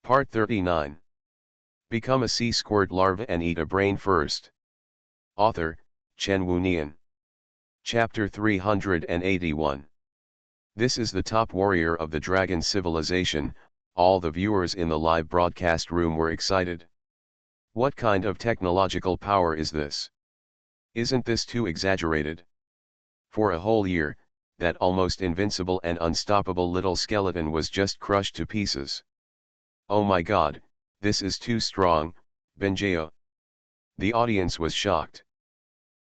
Part 39. Become a sea squirt larva and eat a brain first. Author, Chen Wu Nian. Chapter 381. This is the top warrior of the dragon civilization. All the viewers in the live broadcast room were excited. What kind of technological power is this? Isn't this too exaggerated? For a whole year, that almost invincible and unstoppable little skeleton was just crushed to pieces. Oh my god, this is too strong, Benjeo. The audience was shocked.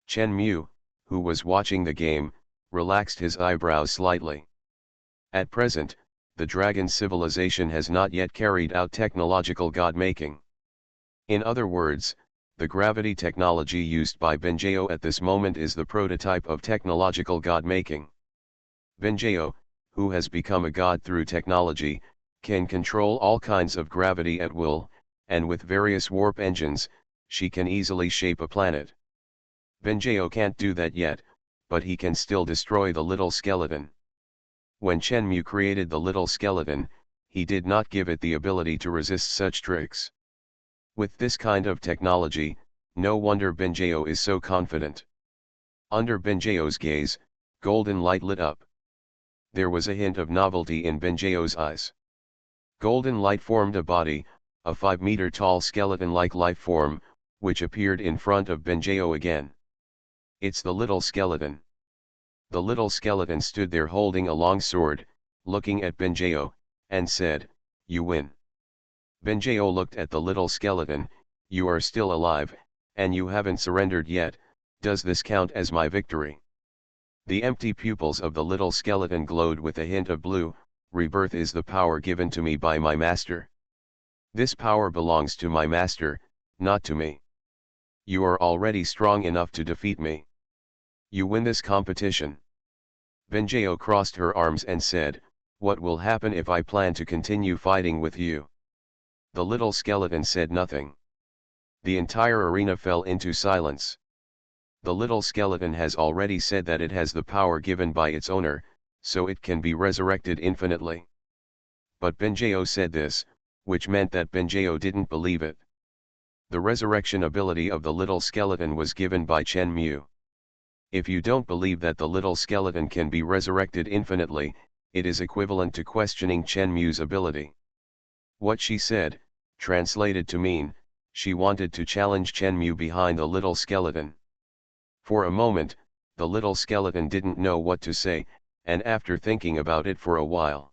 Chen Mu, who was watching the game, relaxed his eyebrows slightly. At present, the dragon civilization has not yet carried out technological god-making. In other words, the gravity technology used by Benjeo at this moment is the prototype of technological god-making. Benjeo, who has become a god through technology, can control all kinds of gravity at will, and with various warp engines, she can easily shape a planet. Benjeo can't do that yet, but he can still destroy the little skeleton. When Shenmue created the little skeleton, he did not give it the ability to resist such tricks. With this kind of technology, no wonder Benjeo is so confident. Under Benjeo's gaze, golden light lit up. There was a hint of novelty in Benjeo's eyes. Golden light formed a body, a 5-meter-tall skeleton-like life form, which appeared in front of Benjeo again. It's the little skeleton. The little skeleton stood there holding a long sword, looking at Benjeo, and said, "You win." Benjeo looked at the little skeleton. "You are still alive, and you haven't surrendered yet. Does this count as my victory?" The empty pupils of the little skeleton glowed with a hint of blue. "Rebirth is the power given to me by my master. This power belongs to my master, not to me. You are already strong enough to defeat me. You win this competition." Benjeo crossed her arms and said, "What will happen if I plan to continue fighting with you?" The little skeleton said nothing. The entire arena fell into silence. The little skeleton has already said that it has the power given by its owner, so it can be resurrected infinitely. But Benjeo said this, which meant that Benjeo didn't believe it. The resurrection ability of the little skeleton was given by Chen Mu. If you don't believe that the little skeleton can be resurrected infinitely, it is equivalent to questioning Chen Mu's ability. What she said, translated to mean, she wanted to challenge Chen Mu behind the little skeleton. For a moment, the little skeleton didn't know what to say, and after thinking about it for a while,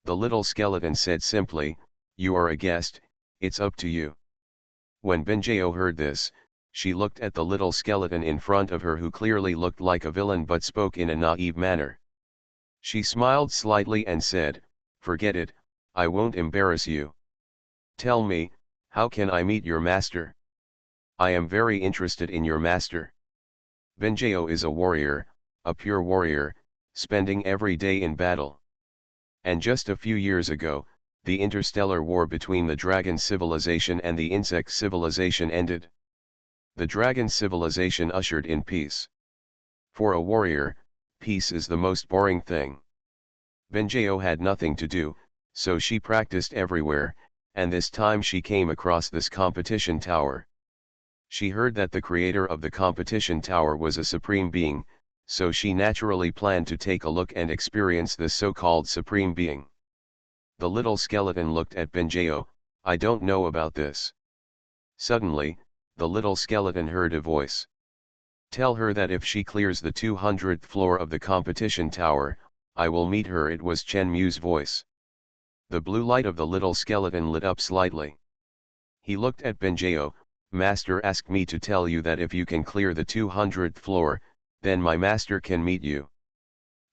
the little skeleton said simply, "You are a guest, it's up to you." When Benjeo heard this, she looked at the little skeleton in front of her, who clearly looked like a villain but spoke in a naive manner. She smiled slightly and said, "Forget it, I won't embarrass you. Tell me, how can I meet your master? I am very interested in your master." Benjeo is a warrior, a pure warrior, spending every day in battle. And just a few years ago, the interstellar war between the dragon civilization and the insect civilization ended. The dragon civilization ushered in peace. For a warrior, peace is the most boring thing. Benjeo had nothing to do, so she practiced everywhere, and this time she came across this competition tower. She heard that the creator of the competition tower was a supreme being, so she naturally planned to take a look and experience this so-called supreme being. The little skeleton looked at Benjeo. "I don't know about this." Suddenly, the little skeleton heard a voice. "Tell her that if she clears the 200th floor of the competition tower, I will meet her." It was Chen Mu's voice. The blue light of the little skeleton lit up slightly. He looked at Benjeo. "Master asked me to tell you that if you can clear the 200th floor, then my master can meet you."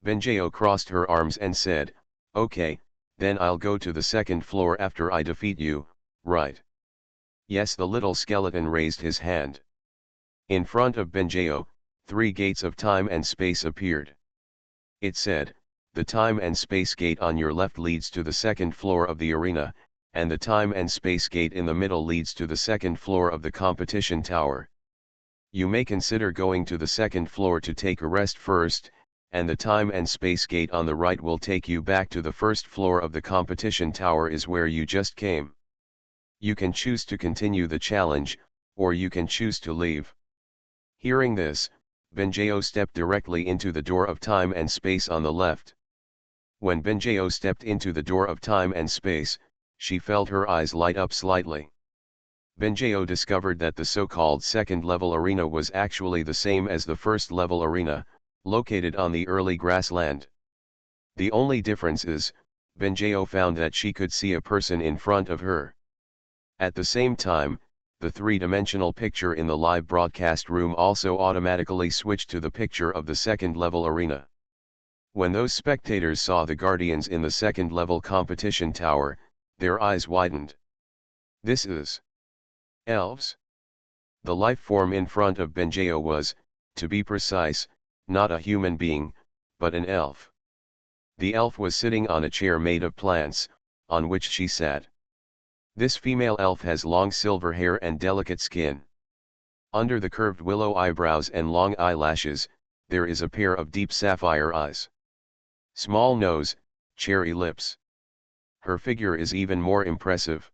Benjeo crossed her arms and said, "Okay, then I'll go to the 2nd floor after I defeat you, right?" "Yes." The little skeleton raised his hand. In front of Benjeo, 3 gates of time and space appeared. It said, "The time and space gate on your left leads to the 2nd floor of the arena, and the time and space gate in the middle leads to the 2nd floor of the competition tower. You may consider going to the 2nd floor to take a rest first, and the time and space gate on the right will take you back to the first floor of the competition tower is where you just came. You can choose to continue the challenge, or you can choose to leave. Hearing this, Benjeo stepped directly into the door of time and space on the left. When Benjeo stepped into the door of time and space, she felt her eyes light up slightly. Benjeo discovered that the so-called second-level arena was actually the same as the first-level arena, located on the early grassland. The only difference is, Benjeo found that she could see a person in front of her. At the same time, the three-dimensional picture in the live broadcast room also automatically switched to the picture of the second-level arena. When those spectators saw the guardians in the second-level competition tower, their eyes widened. This is elves. The life form in front of Benjeo was, to be precise, not a human being, but an elf. The elf was sitting on a chair made of plants, on which she sat. This female elf has long silver hair and delicate skin. Under the curved willow eyebrows and long eyelashes, there is a pair of deep sapphire eyes. Small nose, cherry lips. Her figure is even more impressive.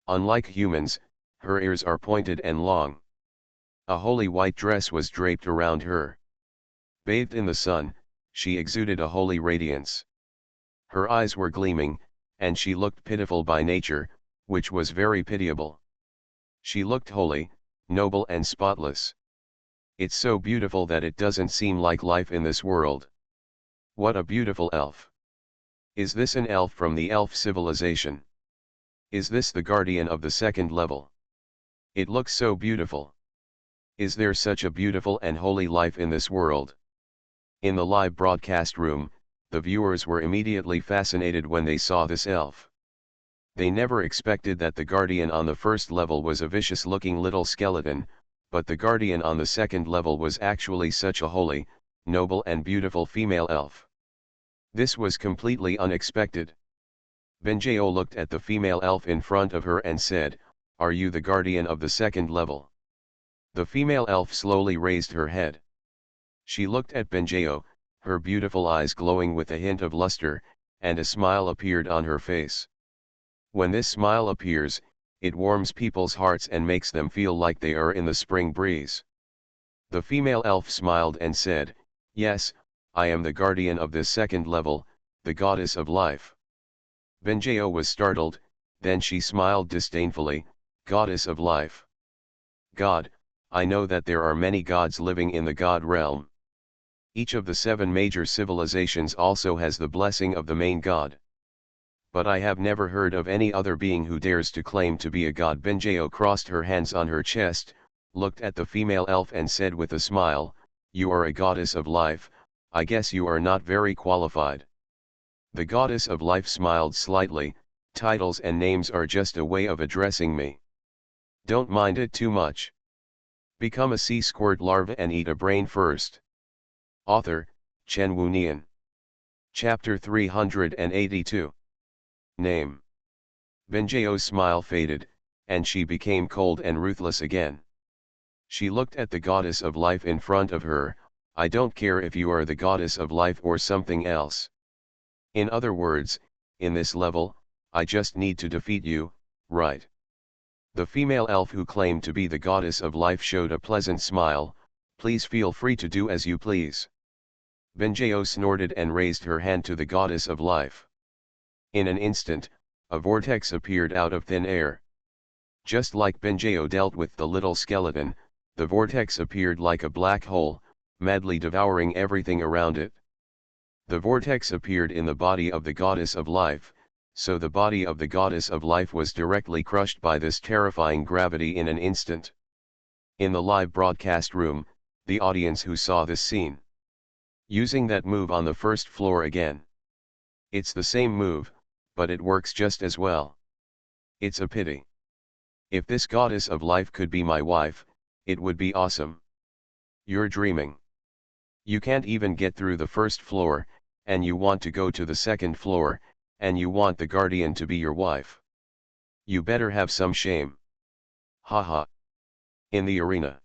Unlike humans, her ears are pointed and long. A holy white dress was draped around her. Bathed in the sun, she exuded a holy radiance. Her eyes were gleaming, and she looked pitiful by nature, which was very pitiable. She looked holy, noble and spotless. It's so beautiful that it doesn't seem like life in this world. What a beautiful elf! Is this an elf from the elf civilization? Is this the guardian of the second level? It looks so beautiful. Is there such a beautiful and holy life in this world? In the live broadcast room, the viewers were immediately fascinated when they saw this elf. They never expected that the guardian on the first level was a vicious-looking little skeleton, but the guardian on the second level was actually such a holy, noble and beautiful female elf. This was completely unexpected. Benjeo looked at the female elf in front of her and said, "Are you the guardian of the second level?" The female elf slowly raised her head. She looked at Benjeo, her beautiful eyes glowing with a hint of luster, and a smile appeared on her face. When this smile appears, it warms people's hearts and makes them feel like they are in the spring breeze. The female elf smiled and said, "Yes, I am the guardian of this second level, the goddess of life." Benjeo was startled, then she smiled disdainfully, "Goddess of life. God, I know that there are many gods living in the god realm. Each of the 7 major civilizations also has the blessing of the main god. But I have never heard of any other being who dares to claim to be a god." Benjeo crossed her hands on her chest, looked at the female elf and said with a smile, "You are a goddess of life, I guess you are not very qualified." The goddess of life smiled slightly, "Titles and names are just a way of addressing me. Don't mind it too much. Become a sea squirt larva and eat a brain first." Author, Chen Wu Nian. Chapter 382. Name. Benjeo's smile faded, and she became cold and ruthless again. She looked at the goddess of life in front of her. "I don't care if you are the goddess of life or something else. In other words, in this level, I just need to defeat you, right?" The female elf who claimed to be the goddess of life showed a pleasant smile. "Please feel free to do as you please." Benjeo snorted and raised her hand to the goddess of life. In an instant, a vortex appeared out of thin air. Just like Benjeo dealt with the little skeleton, the vortex appeared like a black hole, madly devouring everything around it. The vortex appeared in the body of the goddess of life, so the body of the goddess of life was directly crushed by this terrifying gravity in an instant. In the live broadcast room, the audience who saw this scene, using that move on the first floor again. It's the same move, but it works just as well. It's a pity. If this goddess of life could be my wife, it would be awesome. You're dreaming. You can't even get through the first floor, and you want to go to the second floor, and you want the guardian to be your wife. You better have some shame. Haha. In the arena,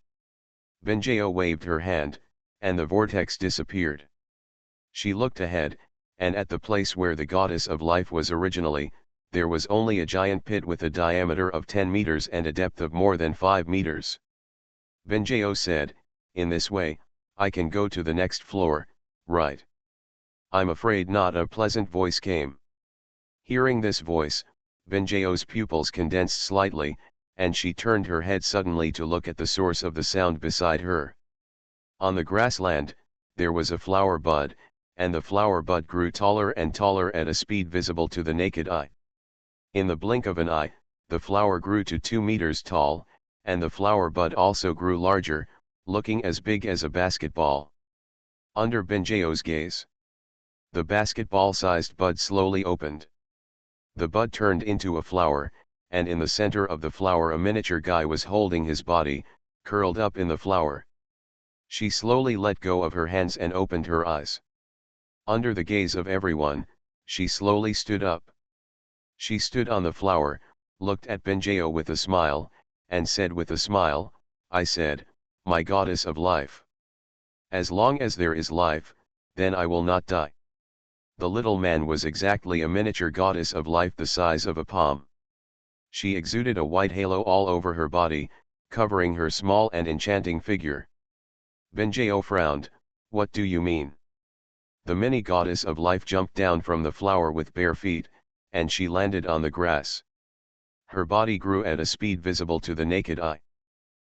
Benjeo waved her hand, and the vortex disappeared. She looked ahead, and at the place where the goddess of life was originally, there was only a giant pit with a diameter of 10 meters and a depth of more than 5 meters. Benjeo said, "In this way, I can go to the next floor, right?" "I'm afraid not," a pleasant voice came. Hearing this voice, Benjeo's pupils condensed slightly, and she turned her head suddenly to look at the source of the sound beside her. On the grassland, there was a flower bud, and the flower bud grew taller and taller at a speed visible to the naked eye. In the blink of an eye, the flower grew to 2 meters tall, and the flower bud also grew larger, looking as big as a basketball. Under Benjeo's gaze, the basketball-sized bud slowly opened. The bud turned into a flower, and in the center of the flower a miniature guy was holding his body, curled up in the flower. She slowly let go of her hands and opened her eyes. Under the gaze of everyone, she slowly stood up. She stood on the flower, looked at Benjeo with a smile, and said with a smile, "I said, my goddess of life. As long as there is life, then I will not die." The little man was exactly a miniature goddess of life the size of a palm. She exuded a white halo all over her body, covering her small and enchanting figure. Benjeo frowned. "What do you mean?" The mini goddess of life jumped down from the flower with bare feet, and she landed on the grass. Her body grew at a speed visible to the naked eye.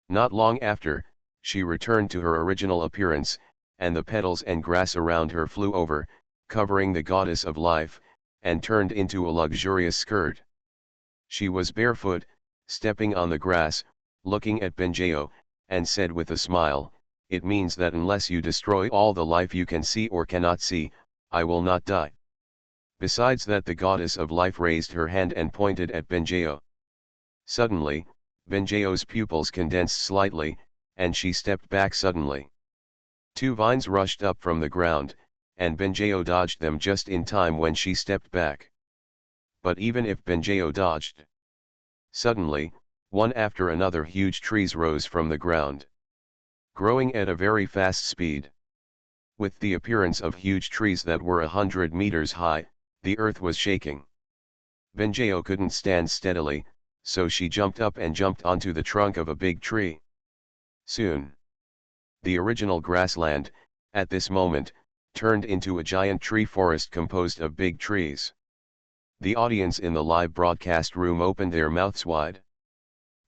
Not long after, she returned to her original appearance, and the petals and grass around her flew over, covering the goddess of life, and turned into a luxurious skirt. She was barefoot, stepping on the grass, looking at Benjeo, and said with a smile, "It means that unless you destroy all the life you can see or cannot see, I will not die." Besides that, the goddess of life raised her hand and pointed at Benjeo. Suddenly, Benjeo's pupils condensed slightly, and she stepped back suddenly. 2 vines rushed up from the ground, and Benjeo dodged them just in time when she stepped back. But even if Benjeo dodged, suddenly, one after another huge trees rose from the ground, growing at a very fast speed. With the appearance of huge trees that were 100 meters high, the earth was shaking. Benjeo couldn't stand steadily, so she jumped up and jumped onto the trunk of a big tree. Soon, the original grassland, at this moment, turned into a giant tree forest composed of big trees. The audience in the live broadcast room opened their mouths wide.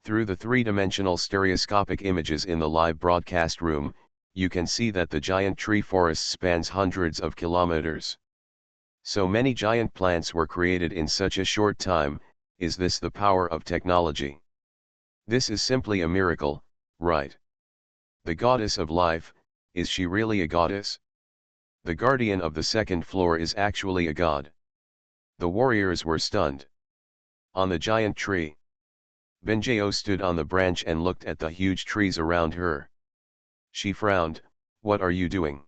Through the 3-dimensional stereoscopic images in the live broadcast room, you can see that the giant tree forest spans hundreds of kilometers. So many giant plants were created in such a short time. Is this the power of technology? This is simply a miracle, right? The goddess of life, is she really a goddess? The guardian of the second floor is actually a god. The warriors were stunned. On the giant tree, Benjeo stood on the branch and looked at the huge trees around her. She frowned. "What are you doing?"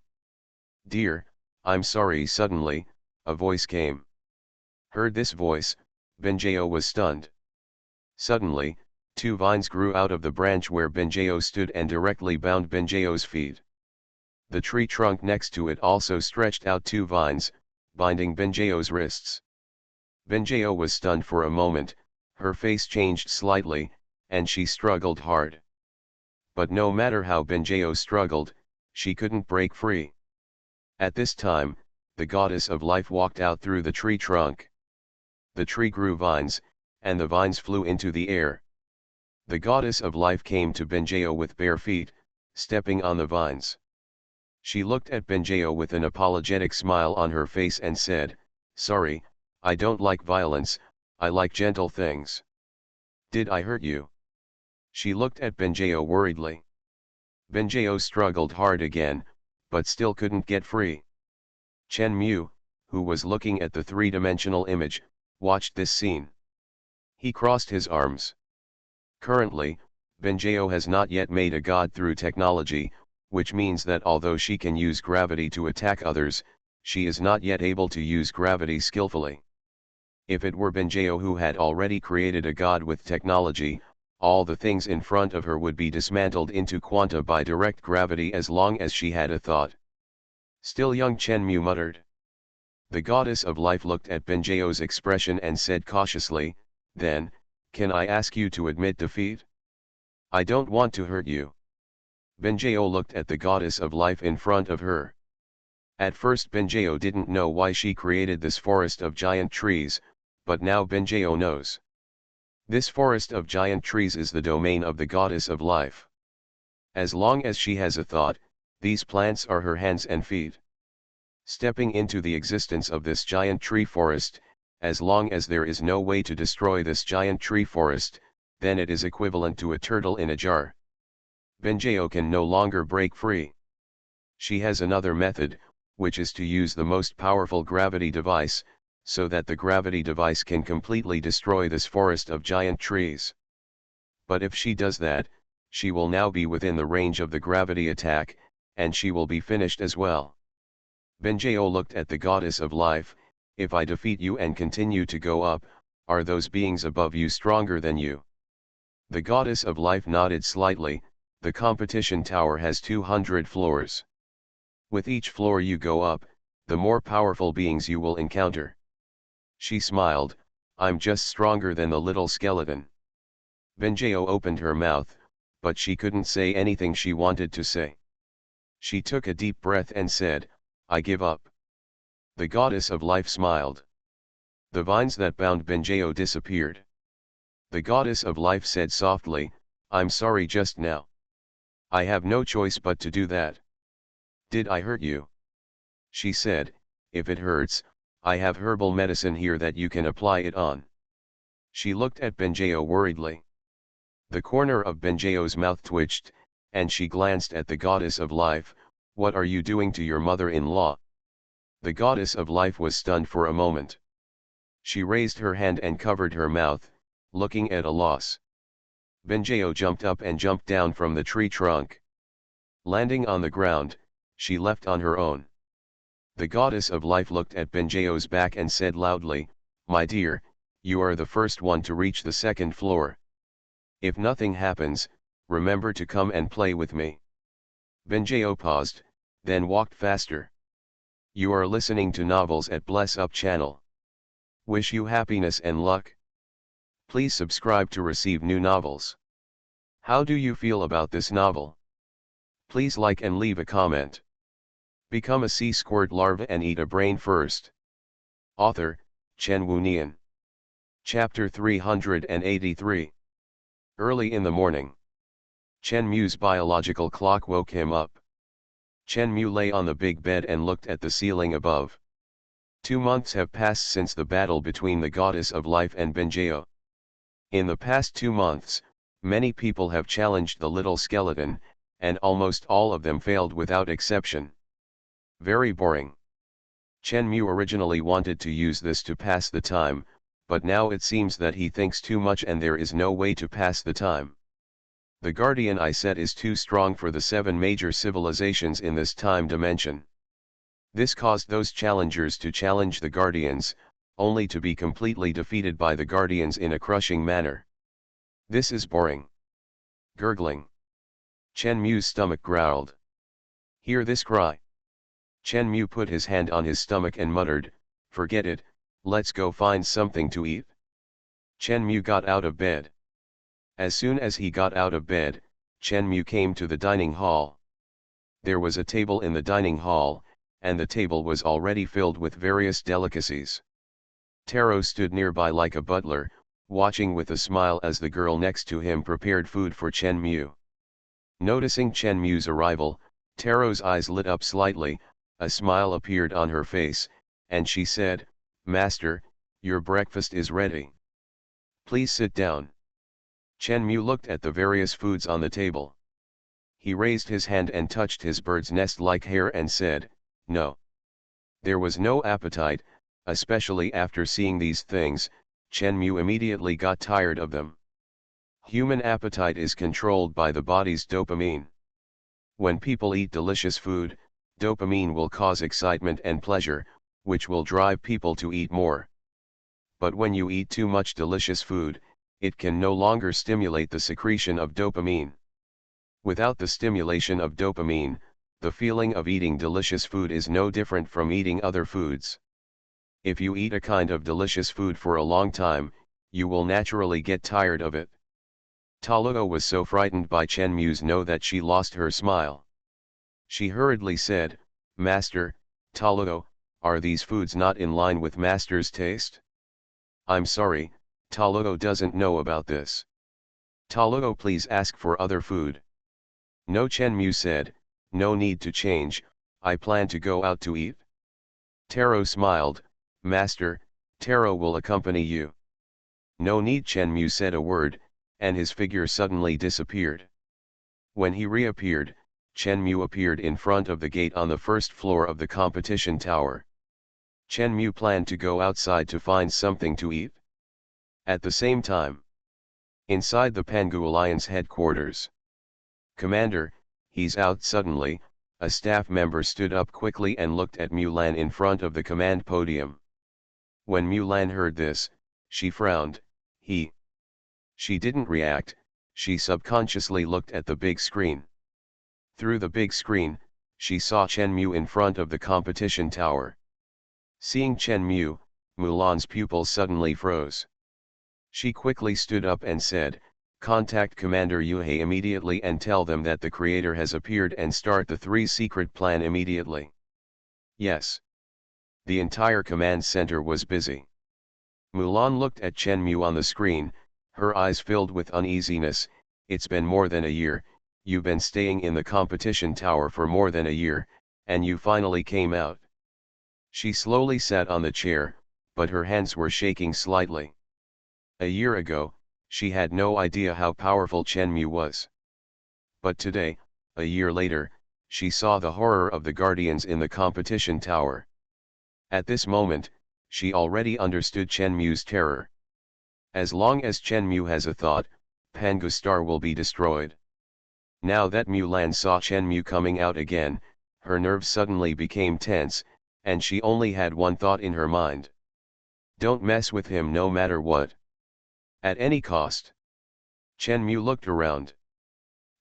"Dear, I'm sorry." Suddenly, a voice came. Heard this voice, Benjeo was stunned. Suddenly, 2 vines grew out of the branch where Benjeo stood and directly bound Benjeo's feet. The tree trunk next to it also stretched out 2 vines, binding Benjeo's wrists. Benjeo was stunned for a moment, her face changed slightly, and she struggled hard. But no matter how Benjeo struggled, she couldn't break free. At this time, the goddess of life walked out through the tree trunk. The tree grew vines, and the vines flew into the air. The goddess of life came to Benjeo with bare feet, stepping on the vines. She looked at Benjeo with an apologetic smile on her face and said, "Sorry, I don't like violence, I like gentle things. Did I hurt you?" She looked at Benjeo worriedly. Benjeo struggled hard again, but still couldn't get free. Chen Mu, who was looking at the 3-dimensional image, watched this scene. He crossed his arms. Currently, Benjeo has not yet made a god through technology, which means that although she can use gravity to attack others, she is not yet able to use gravity skillfully. If it were Benjeo who had already created a god with technology, all the things in front of her would be dismantled into quanta by direct gravity as long as she had a thought. Still young, Chen Mu muttered. The goddess of life looked at Benjeo's expression and said cautiously, then, can I ask you to admit defeat? I don't want to hurt you. Benjeo looked at the goddess of life in front of her. At first Benjeo didn't know why she created this forest of giant trees, but now Benjeo knows. This forest of giant trees is the domain of the goddess of life. As long as she has a thought, these plants are her hands and feet. Stepping into the existence of this giant tree forest, as long as there is no way to destroy this giant tree forest, then it is equivalent to a turtle in a jar. Benjeo can no longer break free. She has another method, which is to use the most powerful gravity device, so that the gravity device can completely destroy this forest of giant trees. But if she does that, she will now be within the range of the gravity attack, and she will be finished as well. Benjeo looked at the goddess of life. If I defeat you and continue to go up, are those beings above you stronger than you? The goddess of life nodded slightly. The competition tower has 200 floors. With each floor you go up, the more powerful beings you will encounter. She smiled, I'm just stronger than the little skeleton. Benjeo opened her mouth, but she couldn't say anything she wanted to say. She took a deep breath and said, I give up. The goddess of life smiled. The vines that bound Benjeo disappeared. The goddess of life said softly, I'm sorry just now. I have no choice but to do that. Did I hurt you? She said, if it hurts, I have herbal medicine here that you can apply it on. She looked at Benjeo worriedly. The corner of Benjeo's mouth twitched, and she glanced at the goddess of life. What are you doing to your mother-in-law? The goddess of life was stunned for a moment. She raised her hand and covered her mouth, looking at a loss. Benjeo jumped up and jumped down from the tree trunk. Landing on the ground, she left on her own. The goddess of life looked at Benjeo's back and said loudly, my dear, you are the first one to reach the second floor. If nothing happens, remember to come and play with me. Benjeo paused, then walked faster. You are listening to novels at Bless Up channel. Wish you happiness and luck. Please subscribe to receive new novels. How do you feel about this novel? Please like and leave a comment. Become a sea squirt larva and eat a brain first. Author, Chen Wunian. Chapter 383. Early in the morning. Chen Mu's biological clock woke him up. Chen Mu lay on the big bed and looked at the ceiling above. 2 months have passed since the battle between the goddess of life and Benjeo. In the past 2 months, many people have challenged the little skeleton, and almost all of them failed without exception. Very boring. Chen Mu originally wanted to use this to pass the time, but now it seems that he thinks too much and there is no way to pass the time. The Guardian I set is too strong for the 7 major civilizations in this time dimension. This caused those challengers to challenge the Guardians, only to be completely defeated by the Guardians in a crushing manner. This is boring. Gurgling. Chen Mu's stomach growled. Hear this cry. Chen Mu put his hand on his stomach and muttered, forget it, let's go find something to eat. Chen Mu got out of bed. As soon as he got out of bed, Chen Mu came to the dining hall. There was a table in the dining hall, and the table was already filled with various delicacies. Taro stood nearby like a butler, watching with a smile as the girl next to him prepared food for Chen Mu. Noticing Chen Mu's arrival, Taro's eyes lit up slightly, a smile appeared on her face, and she said, Master, your breakfast is ready. Please sit down. Chen Mu looked at the various foods on the table. He raised his hand and touched his bird's nest-like hair and said, no. There was no appetite, especially after seeing these things. Chen Mu immediately got tired of them. Human appetite is controlled by the body's dopamine. When people eat delicious food, dopamine will cause excitement and pleasure, which will drive people to eat more. But when you eat too much delicious food, it can no longer stimulate the secretion of dopamine. Without the stimulation of dopamine, The feeling of eating delicious food is no different from eating other foods. If you eat a kind of delicious food for a long time, you will naturally get tired of it. Taluo was so frightened by Chen Mu's no that she lost her smile. She hurriedly said, "Master, Taluo, are these foods not in line with Master's taste?" "I'm sorry, Taluo doesn't know about this. Taluo, please ask for other food." "No," Chen Mu said, "no need to change, I plan to go out to eat." Taro smiled, "Master, Taro will accompany you." "No need," Chen Mu said a word, and his figure suddenly disappeared. When he reappeared, Chen Mu appeared in front of the gate on the first floor of the competition tower. Chen Mu planned to go outside to find something to eat. At the same time, inside the Pangu Alliance headquarters, "Commander, he's out suddenly." A staff member stood up quickly and looked at Mulan in front of the command podium. When Mulan heard this, she frowned. She didn't react, she subconsciously looked at the big screen. Through the big screen, she saw Chen Mu in front of the competition tower. Seeing Chen Mu, Mulan's pupils suddenly froze. She quickly stood up and said, "Contact Commander Yuhei immediately and tell them that the creator has appeared and start the 3 secret plan immediately." "Yes." The entire command center was busy. Mulan looked at Chen Mu on the screen, her eyes filled with uneasiness. "It's been more than a year, you've been staying in the competition tower for more than a year, and you finally came out." She slowly sat on the chair, but her hands were shaking slightly. A year ago, she had no idea how powerful Chen Mu was. But today, a year later, she saw the horror of the guardians in the competition tower. At this moment, she already understood Chen Mu's terror. As long as Chen Mu has a thought, Pangu Star will be destroyed. Now that Mulan saw Chen Mu coming out again, her nerves suddenly became tense, and she only had one thought in her mind. Don't mess with him no matter what. At any cost. Chen Mu looked around.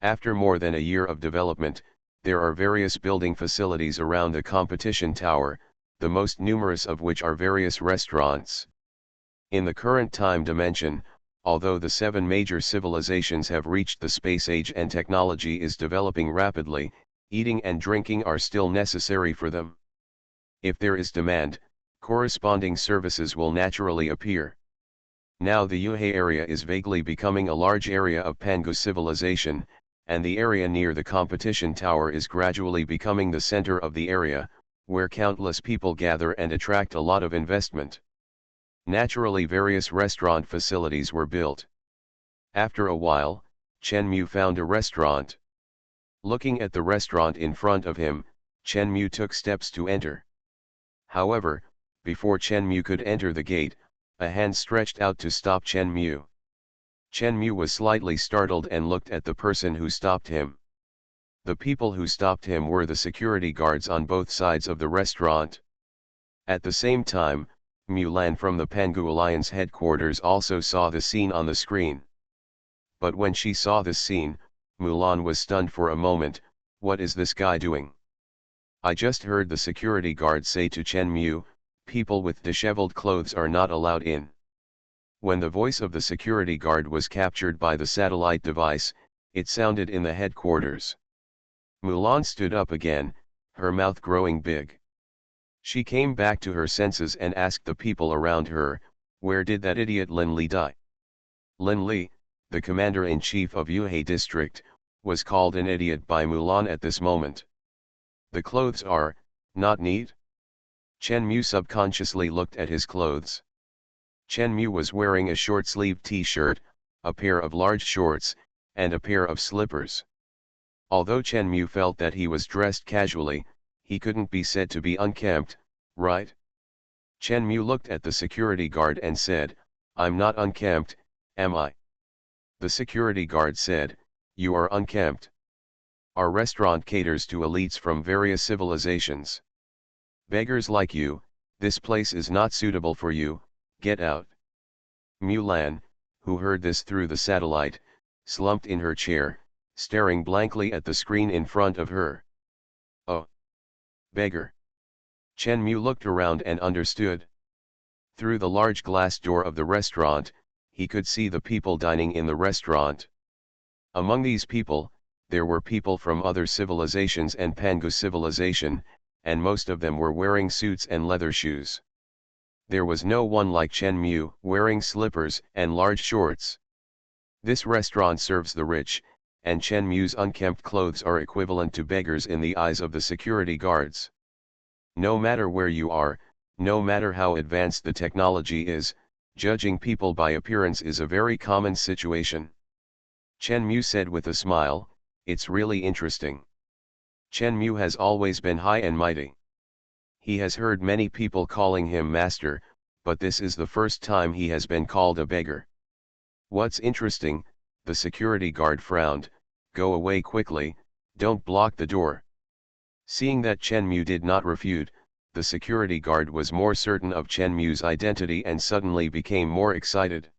After more than a year of development, there are various building facilities around the competition tower, the most numerous of which are various restaurants. In the current time dimension, although the 7 major civilizations have reached the space age and technology is developing rapidly, eating and drinking are still necessary for them. If there is demand, corresponding services will naturally appear. Now the Yuhei area is vaguely becoming a large area of Pangu civilization, and the area near the competition tower is gradually becoming the center of the area, where countless people gather and attract a lot of investment. Naturally, various restaurant facilities were built. After a while, Chen Mu found a restaurant. Looking at the restaurant in front of him, Chen Mu took steps to enter. However, before Chen Mu could enter the gate, a hand stretched out to stop Chen Mu. Chen Mu was slightly startled and looked at the person who stopped him. The people who stopped him were the security guards on both sides of the restaurant. At the same time, Mulan from the Pangu Alliance headquarters also saw the scene on the screen. But when she saw this scene, Mulan was stunned for a moment. What is this guy doing? I just heard the security guard say to Chen Mu, people with disheveled clothes are not allowed in. When the voice of the security guard was captured by the satellite device, it sounded in the headquarters. Mulan stood up again, her mouth growing big. She came back to her senses and asked the people around her, where did that idiot Lin Li die? Lin Li, the commander-in-chief of Yuhei district, was called an idiot by Mulan at this moment. The clothes are not neat? Chen Mu subconsciously looked at his clothes. Chen Mu was wearing a short-sleeved t-shirt, a pair of large shorts, and a pair of slippers. Although Chen Mu felt that he was dressed casually, he couldn't be said to be unkempt, right? Chen Mu looked at the security guard and said, I'm not unkempt, am I? The security guard said, you are unkempt. Our restaurant caters to elites from various civilizations. Beggars like you, this place is not suitable for you, get out. Mulan, who heard this through the satellite, slumped in her chair, staring blankly at the screen in front of her. Beggar. Chen Mu looked around and understood. Through the large glass door of the restaurant, he could see the people dining in the restaurant. Among these people, there were people from other civilizations and Pangu civilization, and most of them were wearing suits and leather shoes. There was no one like Chen Mu, wearing slippers and large shorts. This restaurant serves the rich, and Chen Mu's unkempt clothes are equivalent to beggars in the eyes of the security guards. No matter where you are, no matter how advanced the technology is, judging people by appearance is a very common situation. Chen Mu said with a smile, "It's really interesting." Chen Mu has always been high and mighty. He has heard many people calling him master, but this is the first time he has been called a beggar. "What's interesting?" the security guard frowned. "Go away quickly, don't block the door." Seeing that Chen Mu did not refute, the security guard was more certain of Chen Mu's identity and suddenly became more excited.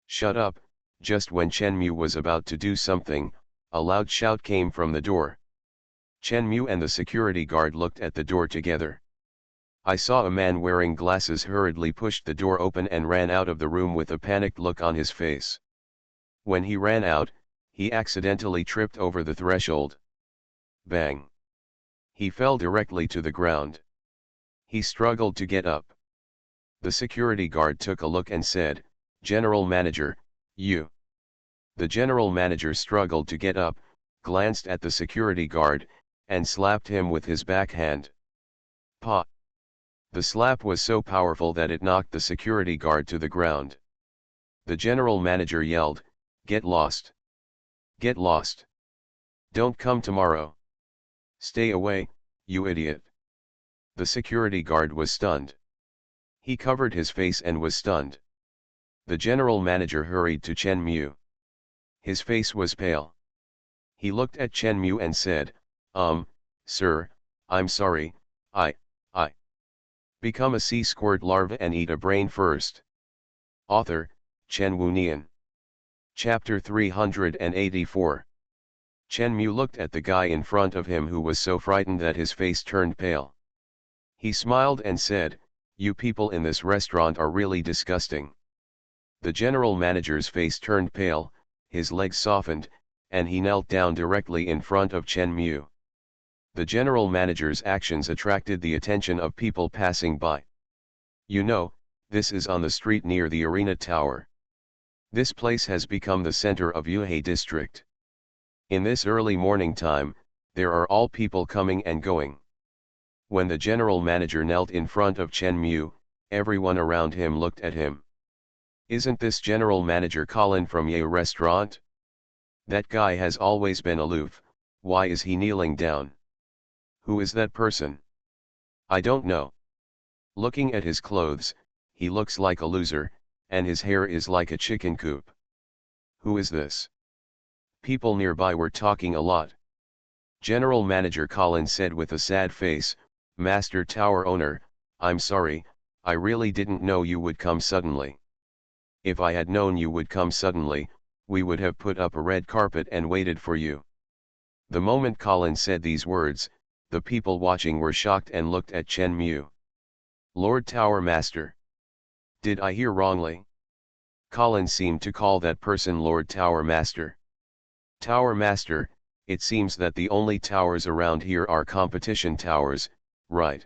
"Shut up!" Just when Chen Mu was about to do something, a loud shout came from the door. Chen Mu and the security guard looked at the door together. I saw a man wearing glasses hurriedly pushed the door open and ran out of the room with a panicked look on his face. When he ran out, he accidentally tripped over the threshold. Bang! He fell directly to the ground. He struggled to get up. The security guard took a look and said, "General Manager, you." The general manager struggled to get up, glanced at the security guard, and slapped him with his backhand. Pa! The slap was so powerful that it knocked the security guard to the ground. The general manager yelled, "Get lost! Get lost! Don't come tomorrow! Stay away, you idiot!" The security guard was stunned. He covered his face and was stunned. The general manager hurried to Chen Mu. His face was pale. He looked at Chen Mu and said, Sir, I'm sorry, I become a sea squirt larva and eat a brain first." Author, Chen Wunian. Chapter 384. Chen Mu looked at the guy in front of him who was so frightened that his face turned pale. He smiled and said, "You people in this restaurant are really disgusting." The general manager's face turned pale, his legs softened, and he knelt down directly in front of Chen Mu. The general manager's actions attracted the attention of people passing by. "You know, this is on the street near the arena tower. This place has become the center of Yuhei district. In this early morning time, there are all people coming and going." When the general manager knelt in front of Chen Mu, everyone around him looked at him. "Isn't this general manager Colin from Ye restaurant? That guy has always been aloof, why is he kneeling down? Who is that person? I don't know. Looking at his clothes, he looks like a loser, and his hair is like a chicken coop. Who is this?" People nearby were talking a lot. General Manager Colin said with a sad face, "Master Tower Owner, I'm sorry, I really didn't know you would come suddenly. If I had known you would come suddenly, we would have put up a red carpet and waited for you." The moment Colin said these words, the people watching were shocked and looked at Chen Mu. "Lord Tower Master. Did I hear wrongly?" Colin seemed to call that person Lord Tower Master. "Tower Master, it seems that the only towers around here are competition towers, right?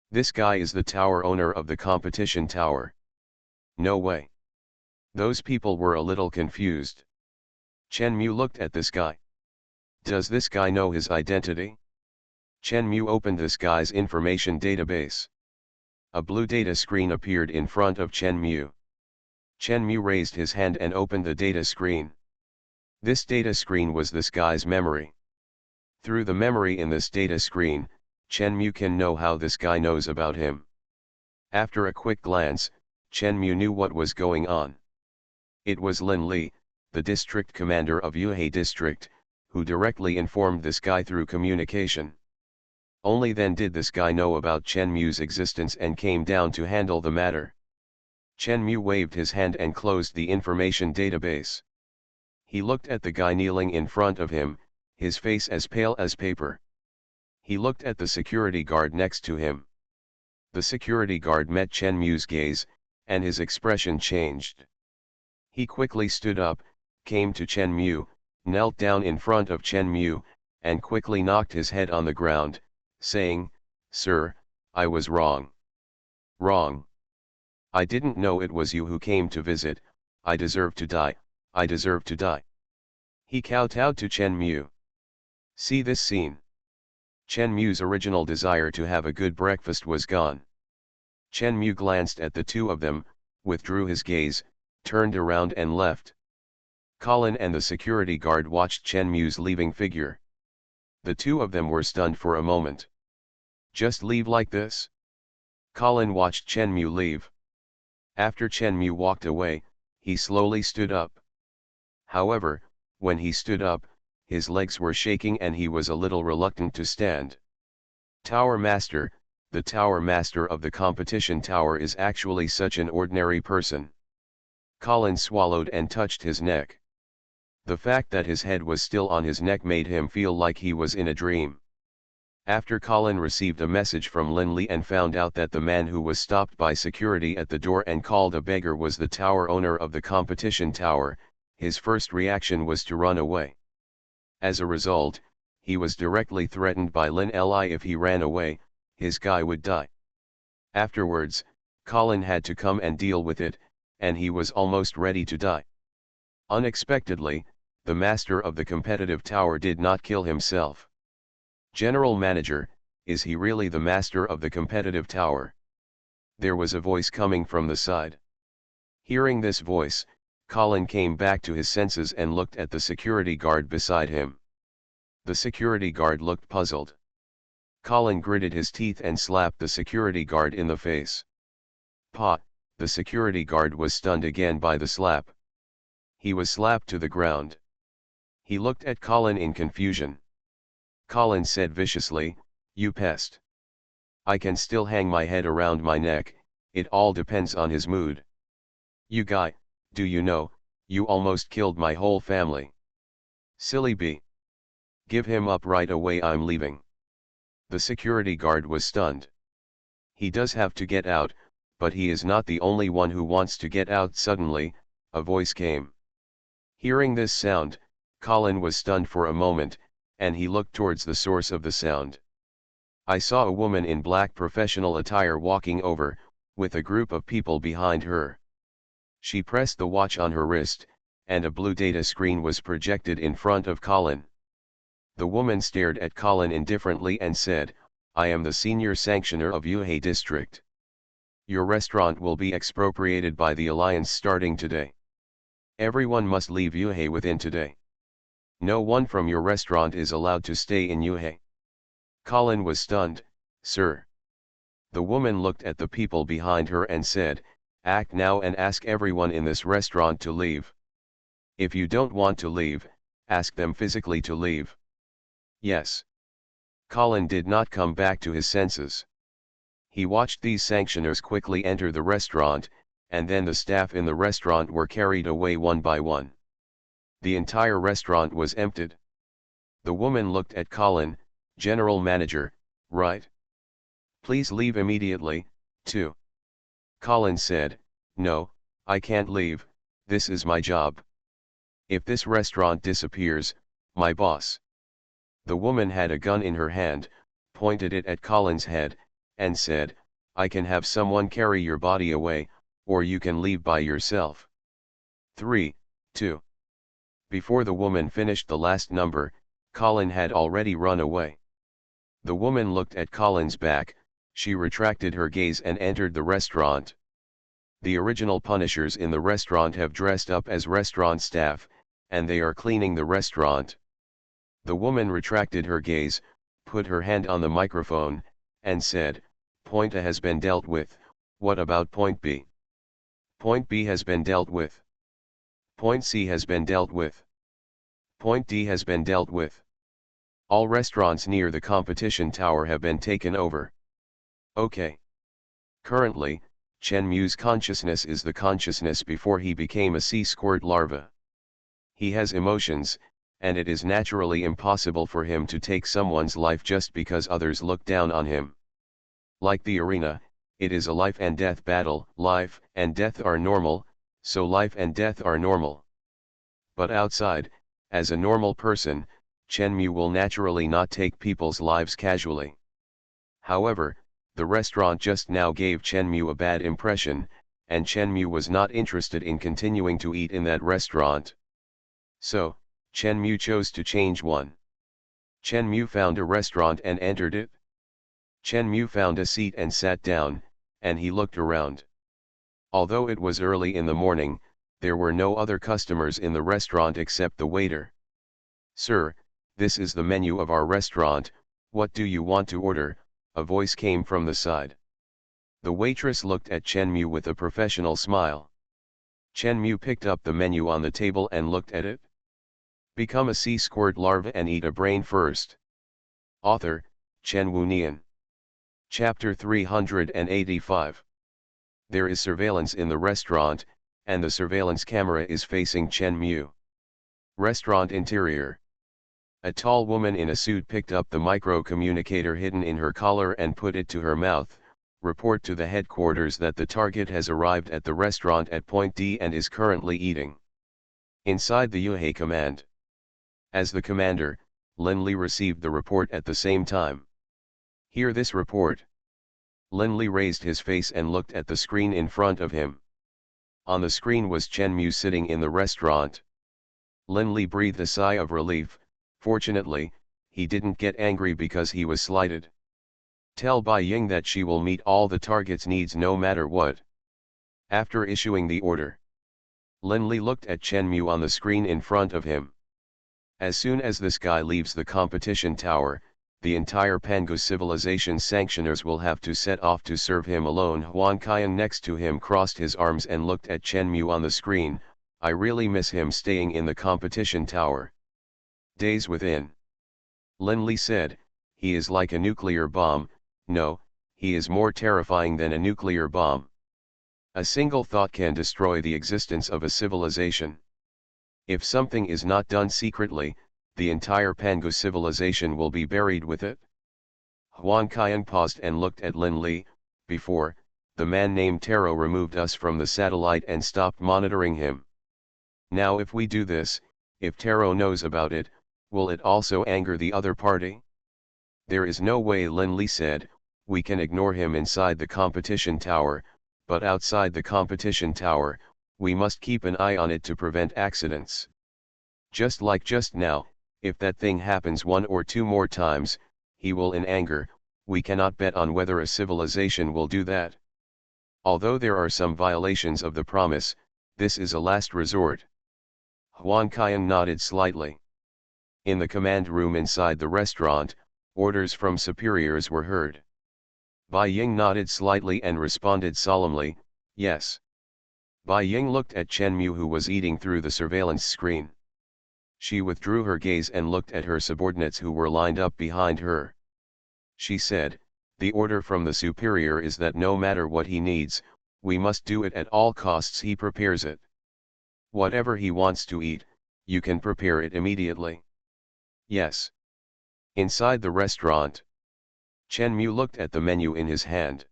This guy is the tower owner of the competition tower." "No way." Those people were a little confused. Chen Mu looked at this guy. Does this guy know his identity? Chen Mu opened this guy's information database. A blue data screen appeared in front of Chen Mu. Chen Mu raised his hand and opened the data screen. This data screen was this guy's memory. Through the memory in this data screen, Chen Mu can know how this guy knows about him. After a quick glance, Chen Mu knew what was going on. It was Lin Li, the district commander of Yuhei district, who directly informed this guy through communication. Only then did this guy know about Chen Mu's existence and came down to handle the matter. Chen Mu waved his hand and closed the information database. He looked at the guy kneeling in front of him, his face as pale as paper. He looked at the security guard next to him. The security guard met Chen Mu's gaze, and his expression changed. He quickly stood up, came to Chen Mu, knelt down in front of Chen Mu, and quickly knocked his head on the ground, saying, "Sir, I was wrong. Wrong. I didn't know it was you who came to visit. I deserve to die, I deserve to die." He kowtowed to Chen Mu. See this scene. Chen Mu's original desire to have a good breakfast was gone. Chen Mu glanced at the two of them, withdrew his gaze, turned around and left. Colin and the security guard watched Chen Mu's leaving figure. The two of them were stunned for a moment. Just leave like this? Colin watched Chen Mu leave. After Chen Mu walked away, he slowly stood up. However, when he stood up, his legs were shaking and he was a little reluctant to stand. Tower Master, the Tower Master of the competition tower is actually such an ordinary person. Colin swallowed and touched his neck. The fact that his head was still on his neck made him feel like he was in a dream. After Colin received a message from Linley and found out that the man who was stopped by security at the door and called a beggar was the tower owner of the competition tower, his first reaction was to run away. As a result, he was directly threatened by Lin Li. If he ran away, his guy would die. Afterwards, Colin had to come and deal with it, and he was almost ready to die. Unexpectedly, the master of the competitive tower did not kill himself. General Manager, is he really the master of the competitive tower? There was a voice coming from the side. Hearing this voice, Colin came back to his senses and looked at the security guard beside him. The security guard looked puzzled. Colin gritted his teeth and slapped the security guard in the face. "Pa!" The security guard was stunned again by the slap. He was slapped to the ground. He looked at Colin in confusion. Colin said viciously, "You pest. I can still hang my head around my neck, it all depends on his mood. You guy, do you know, you almost killed my whole family. Silly bee. Give him up right away, I'm leaving." The security guard was stunned. He does have to get out, but he is not the only one who wants to get out. Suddenly, a voice came. Hearing this sound, Colin was stunned for a moment, and he looked towards the source of the sound. I saw a woman in black professional attire walking over, with a group of people behind her. She pressed the watch on her wrist, and a blue data screen was projected in front of Colin. The woman stared at Colin indifferently and said, "I am the senior sanctioner of Yuhei district. Your restaurant will be expropriated by the Alliance starting today. Everyone must leave Yuhei within today. No one from your restaurant is allowed to stay in Yuhei." Colin was stunned. "Sir." The woman looked at the people behind her and said, "Act now and ask everyone in this restaurant to leave. If you don't want to leave, ask them physically to leave." Yes. Colin did not come back to his senses. He watched these sanctioners quickly enter the restaurant, and then the staff in the restaurant were carried away one by one. The entire restaurant was emptied. The woman looked at Colin, "General Manager, right? Please leave immediately, too." Colin said, "No, I can't leave, this is my job. If this restaurant disappears, my boss." The woman had a gun in her hand, pointed it at Colin's head, and said, "I can have someone carry your body away, or you can leave by yourself. 3, 2. Before the woman finished the last number, Colin had already run away. The woman looked at Colin's back, she retracted her gaze and entered the restaurant. The original Punishers in the restaurant have dressed up as restaurant staff, and they are cleaning the restaurant. The woman retracted her gaze, put her hand on the microphone, and said, "Point A has been dealt with, what about point B? Point B has been dealt with. Point C has been dealt with. Point D has been dealt with. All restaurants near the competition tower have been taken over. Okay. Currently, Chen Mu's consciousness is the consciousness before he became a sea squirt larva. He has emotions, and it is naturally impossible for him to take someone's life just because others look down on him. Like the arena, it is a life and death battle. Life and death are normal, so life and death are normal. But outside, as a normal person, Chenmu will naturally not take people's lives casually. However, the restaurant just now gave Chenmu a bad impression, and Chenmu was not interested in continuing to eat in that restaurant. So, Chenmu chose to change one. Chenmu found a restaurant and entered it. Chenmu found a seat and sat down, and he looked around. Although it was early in the morning, there were no other customers in the restaurant except the waiter. "Sir, this is the menu of our restaurant, what do you want to order?" a voice came from the side. The waitress looked at Chenmu with a professional smile. Chenmu picked up the menu on the table and looked at it. Become a sea squirt larva and eat a brain first. Author, Chen Wunian. Chapter 385. There is surveillance in the restaurant, and the surveillance camera is facing Chenmu. Restaurant interior. A tall woman in a suit picked up the micro-communicator hidden in her collar and put it to her mouth. Report to the headquarters that the target has arrived at the restaurant at point D and is currently eating. Inside the Yuhei command. As the commander, Lin Li received the report at the same time. Hear this report. Lin Li raised his face and looked at the screen in front of him. On the screen was Chenmu sitting in the restaurant. Lin Li breathed a sigh of relief. Fortunately, he didn't get angry because he was slighted. Tell Bai Ying that she will meet all the target's needs no matter what. After issuing the order, Lin Li looked at Chenmu on the screen in front of him. As soon as this guy leaves the competition tower, the entire Pangu civilization sanctioners will have to set off to serve him alone. Huan Qian next to him crossed his arms and looked at Chenmu on the screen. I really miss him staying in the competition tower. Days within. Lin Li said, he is like a nuclear bomb. No, he is more terrifying than a nuclear bomb. A single thought can destroy the existence of a civilization. If something is not done secretly, the entire Pangu civilization will be buried with it. Huan Qian paused and looked at Lin Li. Before, the man named Taro removed us from the satellite and stopped monitoring him. Now if we do this, if Taro knows about it, will it also anger the other party? There is no way, Lin Li said. We can ignore him inside the competition tower, but outside the competition tower, we must keep an eye on it to prevent accidents. Just like just now, if that thing happens one or two more times, he will in anger. We cannot bet on whether a civilization will do that. Although there are some violations of the promise, this is a last resort. Huan Qian nodded slightly. In the command room inside the restaurant, orders from superiors were heard. Bai Ying nodded slightly and responded solemnly, yes. Bai Ying looked at Chenmu who was eating through the surveillance screen. She withdrew her gaze and looked at her subordinates who were lined up behind her. She said, the order from the superior is that no matter what he needs, we must do it at all costs. He prepares it. Whatever he wants to eat, you can prepare it immediately. Yes. Inside the restaurant, Chenmu looked at the menu in his hand.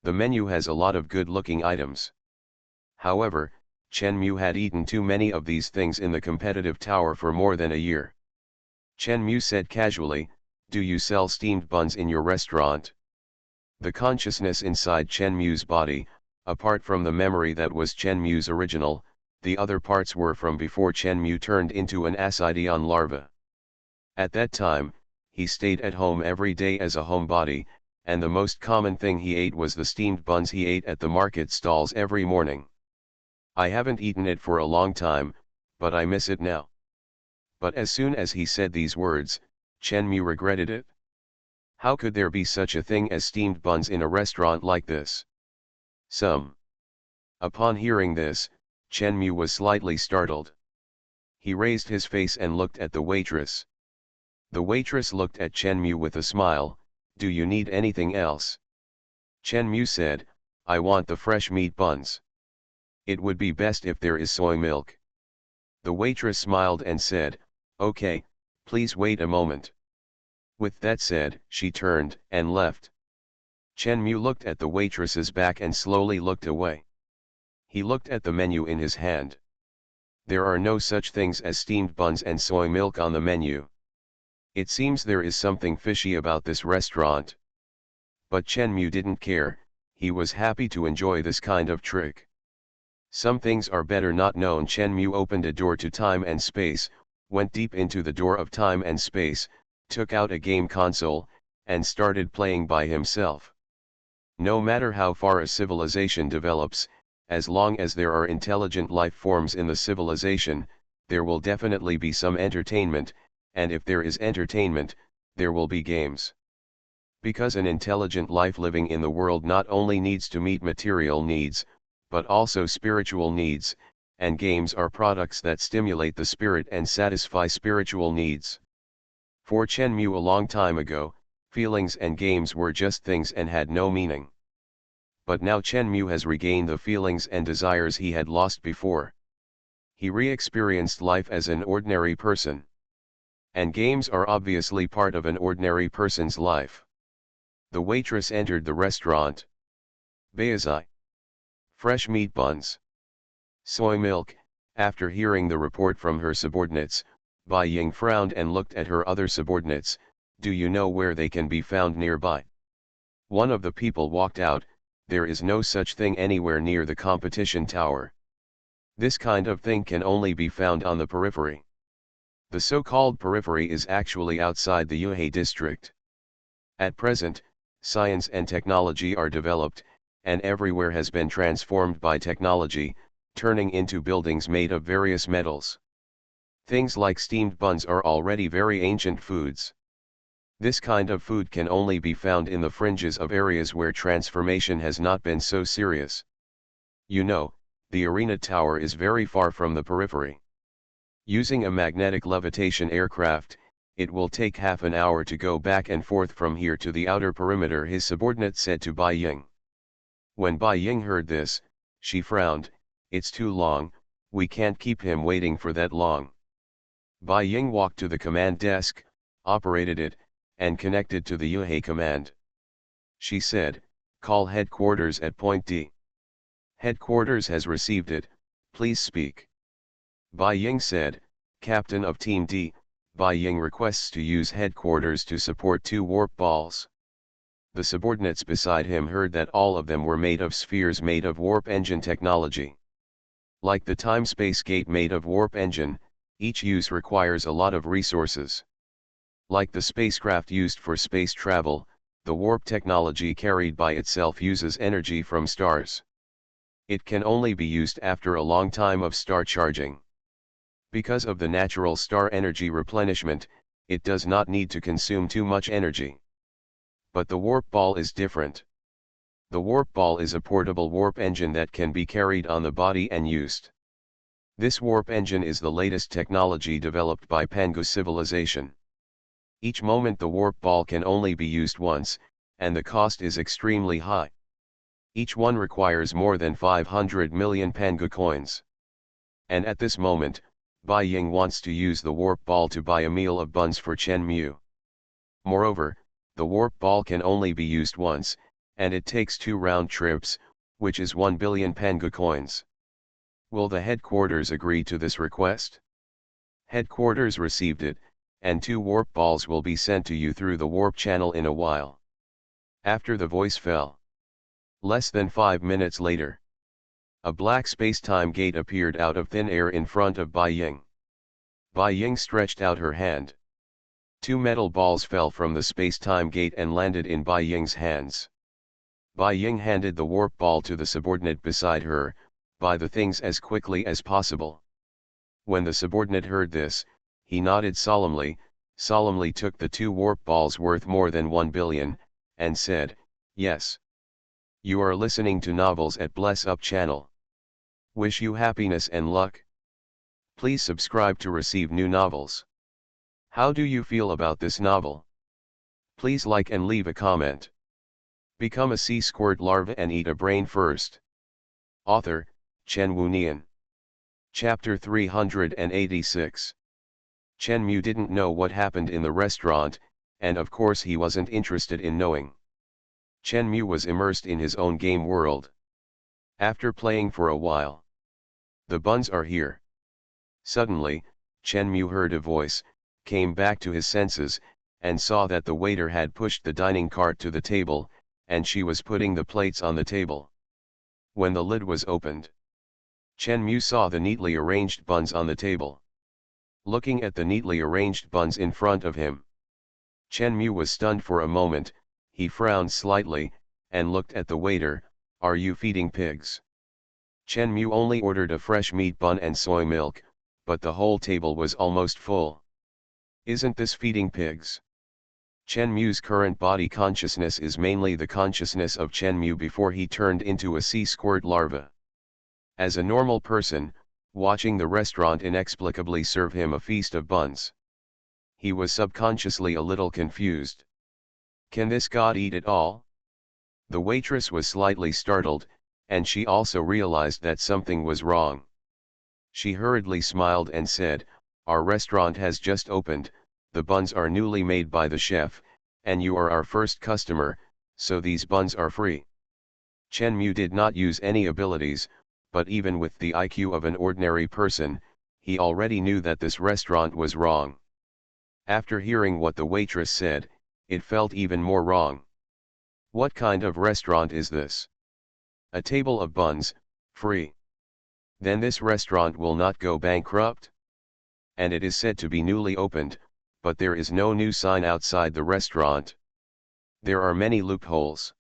The menu has a lot of good-looking items. However, Chenmu had eaten too many of these things in the competitive tower for more than a year. Chenmu said casually, do you sell steamed buns in your restaurant? The consciousness inside Chenmu's body, apart from the memory that was Chenmu's original, the other parts were from before Chenmu turned into an ascidian larva. At that time, he stayed at home every day as a homebody, and the most common thing he ate was the steamed buns he ate at the market stalls every morning. I haven't eaten it for a long time, but I miss it now. But as soon as he said these words, Chenmu regretted it. How could there be such a thing as steamed buns in a restaurant like this? Upon hearing this, Chenmu was slightly startled. He raised his face and looked at the waitress. The waitress looked at Chenmu with a smile, do you need anything else? Chenmu said, I want the fresh meat buns. It would be best if there is soy milk. The waitress smiled and said, Okay, please wait a moment. With that said, she turned and left. Chen Mu looked at the waitress's back and slowly looked away. He looked at the menu in his hand. There are no such things as steamed buns and soy milk on the menu. It seems there is something fishy about this restaurant. But Chen Mu didn't care, he was happy to enjoy this kind of trick. Some things are better not known. Chen Mu opened a door to time and space, went deep into the door of time and space, took out a game console, and started playing by himself. No matter how far a civilization develops, as long as there are intelligent life forms in the civilization, there will definitely be some entertainment, and if there is entertainment, there will be games. Because an intelligent life living in the world not only needs to meet material needs, but also spiritual needs, and games are products that stimulate the spirit and satisfy spiritual needs. For Chen Mu a long time ago, feelings and games were just things and had no meaning. But now Chen Mu has regained the feelings and desires he had lost before. He re-experienced life as an ordinary person. And games are obviously part of an ordinary person's life. The waitress entered the restaurant. Baizai. Fresh meat buns. Soy milk. After hearing the report from her subordinates, Bai Ying frowned and looked at her other subordinates. Do you know where they can be found nearby? One of the people walked out. There is no such thing anywhere near the competition tower. This kind of thing can only be found on the periphery. The so-called periphery is actually outside the Yuhei district. At present, science and technology are developed, and everywhere has been transformed by technology, turning into buildings made of various metals. Things like steamed buns are already very ancient foods. This kind of food can only be found in the fringes of areas where transformation has not been so serious. You know, the arena tower is very far from the periphery. Using a magnetic levitation aircraft, it will take half an hour to go back and forth from here to the outer perimeter, his subordinate said to Bai Ying. When Bai Ying heard this, she frowned. It's too long, we can't keep him waiting for that long. Bai Ying walked to the command desk, operated it, and connected to the Yuhei command. She said, call headquarters at point D. Headquarters has received it, please speak. Bai Ying said, Captain of Team D, Bai Ying requests to use headquarters to support 2 warp balls. The subordinates beside him heard that all of them were made of spheres made of warp engine technology. Like the time-space gate made of warp engine, each use requires a lot of resources. Like the spacecraft used for space travel, the warp technology carried by itself uses energy from stars. It can only be used after a long time of star charging. Because of the natural star energy replenishment, it does not need to consume too much energy. But the warp ball is different. The warp ball is a portable warp engine that can be carried on the body and used. This warp engine is the latest technology developed by Pangu civilization. Each moment the warp ball can only be used once, and the cost is extremely high. Each one requires more than 500 million Pangu coins. And at this moment, Bai Ying wants to use the warp ball to buy a meal of buns for Chen Mu. Moreover, the warp ball can only be used once, and it takes 2 round trips, which is 1 billion Pangu coins. Will the headquarters agree to this request? Headquarters received it, and 2 warp balls will be sent to you through the warp channel in a while. After the voice fell. Less than 5 minutes later. A black space-time gate appeared out of thin air in front of Bai Ying. Bai Ying stretched out her hand. 2 metal balls fell from the space-time gate and landed in Bai Ying's hands. Bai Ying handed the warp ball to the subordinate beside her, buy the things as quickly as possible. When the subordinate heard this, he nodded solemnly took the 2 warp balls worth more than 1 billion, and said, yes. You are listening to novels at Bless Up channel. Wish you happiness and luck. Please subscribe to receive new novels. How do you feel about this novel? Please like and leave a comment. Become a sea squirt larva and eat a brain first. Author, Chen Wunian. Chapter 386. Chen Mu didn't know what happened in the restaurant, and of course he wasn't interested in knowing. Chen Mu was immersed in his own game world. After playing for a while, the buns are here. Suddenly, Chen Mu heard a voice, came back to his senses, and saw that the waiter had pushed the dining cart to the table, and she was putting the plates on the table. When the lid was opened, Chen Mu saw the neatly arranged buns on the table. Looking at the neatly arranged buns in front of him, Chen Mu was stunned for a moment. He frowned slightly, and looked at the waiter. "Are you feeding pigs?" Chen Mu only ordered a fresh meat bun and soy milk, but the whole table was almost full. "Isn't this feeding pigs?" Chen Mu's current body consciousness is mainly the consciousness of Chen Mu before he turned into a sea squirt larva. As a normal person, watching the restaurant inexplicably serve him a feast of buns, he was subconsciously a little confused. Can this god eat it all? The waitress was slightly startled, and she also realized that something was wrong. She hurriedly smiled and said, "Our restaurant has just opened, the buns are newly made by the chef, and you are our first customer, so these buns are free." Chen Mu did not use any abilities, but even with the IQ of an ordinary person, he already knew that this restaurant was wrong. After hearing what the waitress said, it felt even more wrong. What kind of restaurant is this? A table of buns, free. Then this restaurant will not go bankrupt? And it is said to be newly opened, but there is no new sign outside the restaurant. There are many loopholes.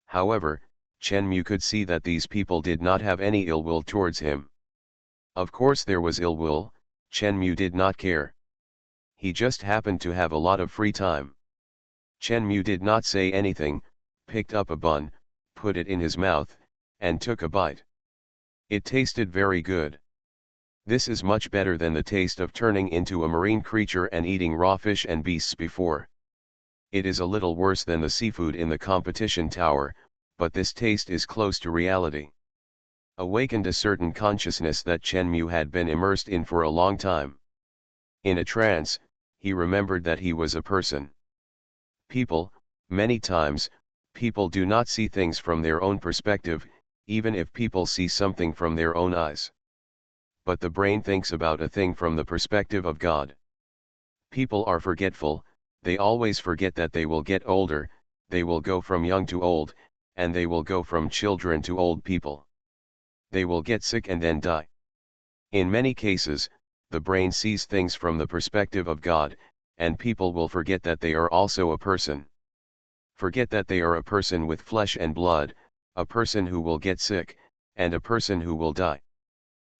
However, Chen Mu could see that these people did not have any ill will towards him. Of course there was ill will. Chen Mu did not care. He just happened to have a lot of free time. Chen Mu did not say anything, picked up a bun, put it in his mouth, and took a bite. It tasted very good. This is much better than the taste of turning into a marine creature and eating raw fish and beasts before. It is a little worse than the seafood in the competition tower, but this taste is close to reality. Awakened a certain consciousness that Chen Mu had been immersed in for a long time. In a trance, he remembered that he was a person. People, many times, people do not see things from their own perspective, even if people see something from their own eyes. But the brain thinks about a thing from the perspective of God. People are forgetful, they always forget that they will get older, they will go from young to old, and they will go from children to old people. They will get sick and then die. In many cases, the brain sees things from the perspective of God, and people will forget that they are also a person. Forget that they are a person with flesh and blood, a person who will get sick, and a person who will die.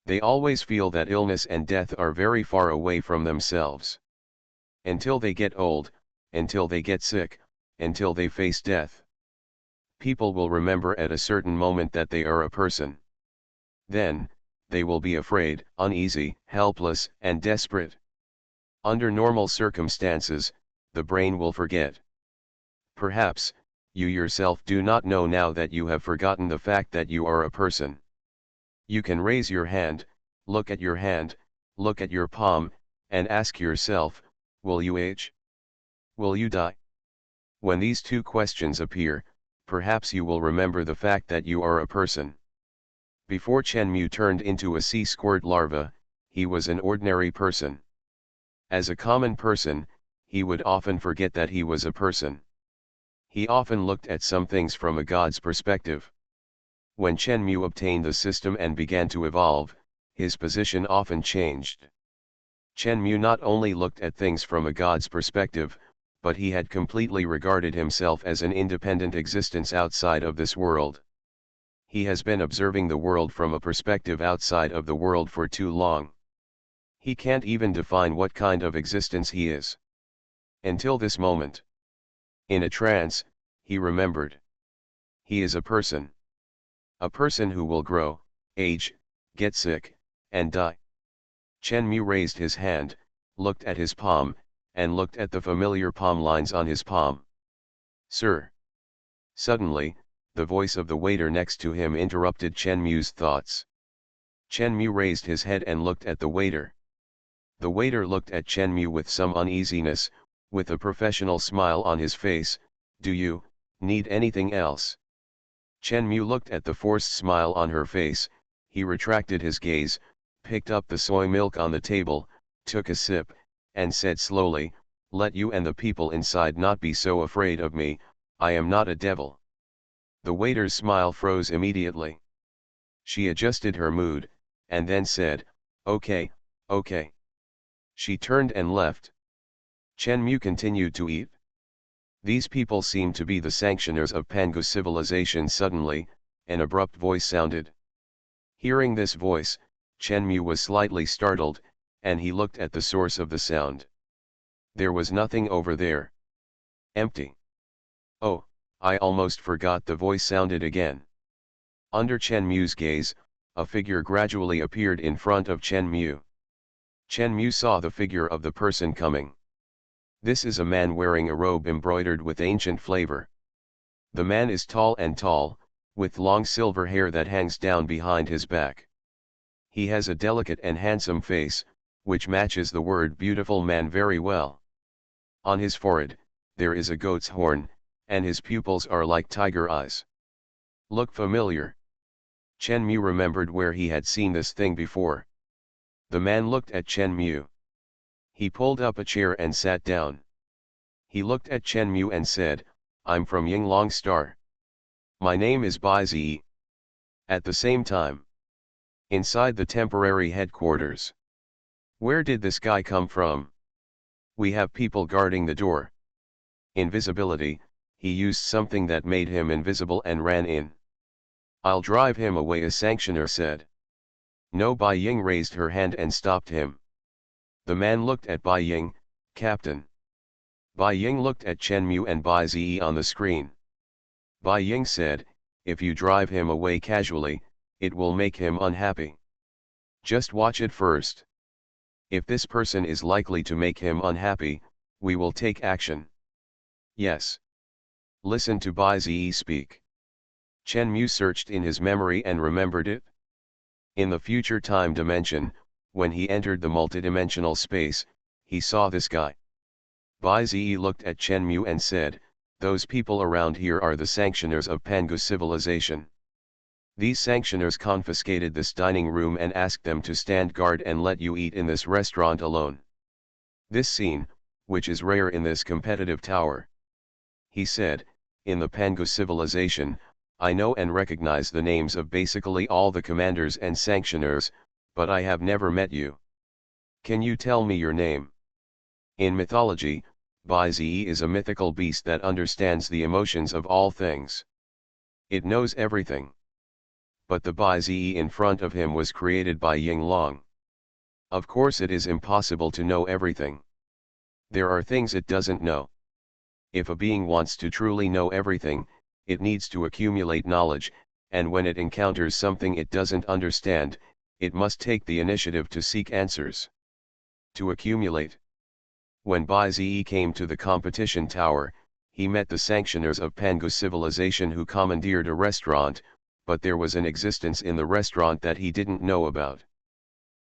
They always feel that illness and death are very far away from themselves. Until they get old, until they get sick, until they face death. People will remember at a certain moment that they are a person. Then, they will be afraid, uneasy, helpless, and desperate. Under normal circumstances, the brain will forget. Perhaps, you yourself do not know now that you have forgotten the fact that you are a person. You can raise your hand, look at your palm, and ask yourself, will you age? Will you die? When these two questions appear, perhaps you will remember the fact that you are a person. Before Chen Mu turned into a sea squirt larva, he was an ordinary person. As a common person, he would often forget that he was a person. He often looked at some things from a god's perspective. When Chen Mu obtained the system and began to evolve, his position often changed. Chen Mu not only looked at things from a god's perspective, but he had completely regarded himself as an independent existence outside of this world. He has been observing the world from a perspective outside of the world for too long. He can't even define what kind of existence he is. Until this moment. In a trance, he remembered. He is a person. A person who will grow, age, get sick, and die. Chen Mu raised his hand, looked at his palm, and looked at the familiar palm lines on his palm. "Sir." Suddenly, the voice of the waiter next to him interrupted Chen Mu's thoughts. Chen Mu raised his head and looked at the waiter. The waiter looked at Chen Mu with some uneasiness, with a professional smile on his face. Do you need anything else? Chen Mu looked at the forced smile on her face. He retracted his gaze, picked up the soy milk on the table, took a sip, and said slowly, "Let you and the people inside not be so afraid of me, I am not a devil." The waiter's smile froze immediately. She adjusted her mood, and then said, "Okay, okay." She turned and left. Chen Mu continued to eat. These people seemed to be the sanctioners of Pangu civilization. Suddenly, an abrupt voice sounded. Hearing this voice, Chen Mu was slightly startled, and he looked at the source of the sound. There was nothing over there. Empty. "Oh, I almost forgot," the voice sounded again. Under Chen Mu's gaze, a figure gradually appeared in front of Chen Mu. Chen Mu saw the figure of the person coming. This is a man wearing a robe embroidered with ancient flavor. The man is tall and tall, with long silver hair that hangs down behind his back. He has a delicate and handsome face, which matches the word beautiful man very well. On his forehead, there is a goat's horn, and his pupils are like tiger eyes. Look familiar. Chen Mu remembered where he had seen this thing before. The man looked at Chen Mu. He pulled up a chair and sat down. He looked at Chen Mu and said, "I'm from Yinglong Star. My name is Bai Zi." At the same time, inside the temporary headquarters. Where did this guy come from? We have people guarding the door. Invisibility, he used something that made him invisible and ran in. "I'll drive him away," a sanctioner said. No, Bai Ying raised her hand and stopped him. The man looked at Bai Ying. "Captain." Bai Ying looked at Chen Mu and Bai Zi on the screen. Bai Ying said, "If you drive him away casually, it will make him unhappy. Just watch it first. If this person is likely to make him unhappy, we will take action." "Yes." Listen to Bai Zi speak. Chen Mu searched in his memory and remembered it. In the future time dimension, when he entered the multidimensional space, he saw this guy. Bai Zi looked at Chen Mu and said, "Those people around here are the sanctioners of Pangu civilization. These sanctioners confiscated this dining room and asked them to stand guard and let you eat in this restaurant alone. This scene, which is rare in this competitive tower." He said, "In the Pangu civilization, I know and recognize the names of basically all the commanders and sanctioners, but I have never met you. Can you tell me your name?" In mythology, Bai Zi is a mythical beast that understands the emotions of all things. It knows everything. But the Bai Zi in front of him was created by Yinglong. Of course it is impossible to know everything. There are things it doesn't know. If a being wants to truly know everything, it needs to accumulate knowledge, and when it encounters something it doesn't understand, it must take the initiative to seek answers. To accumulate. When Bai Zi came to the competition tower, he met the sanctioners of Pangu civilization who commandeered a restaurant, but there was an existence in the restaurant that he didn't know about.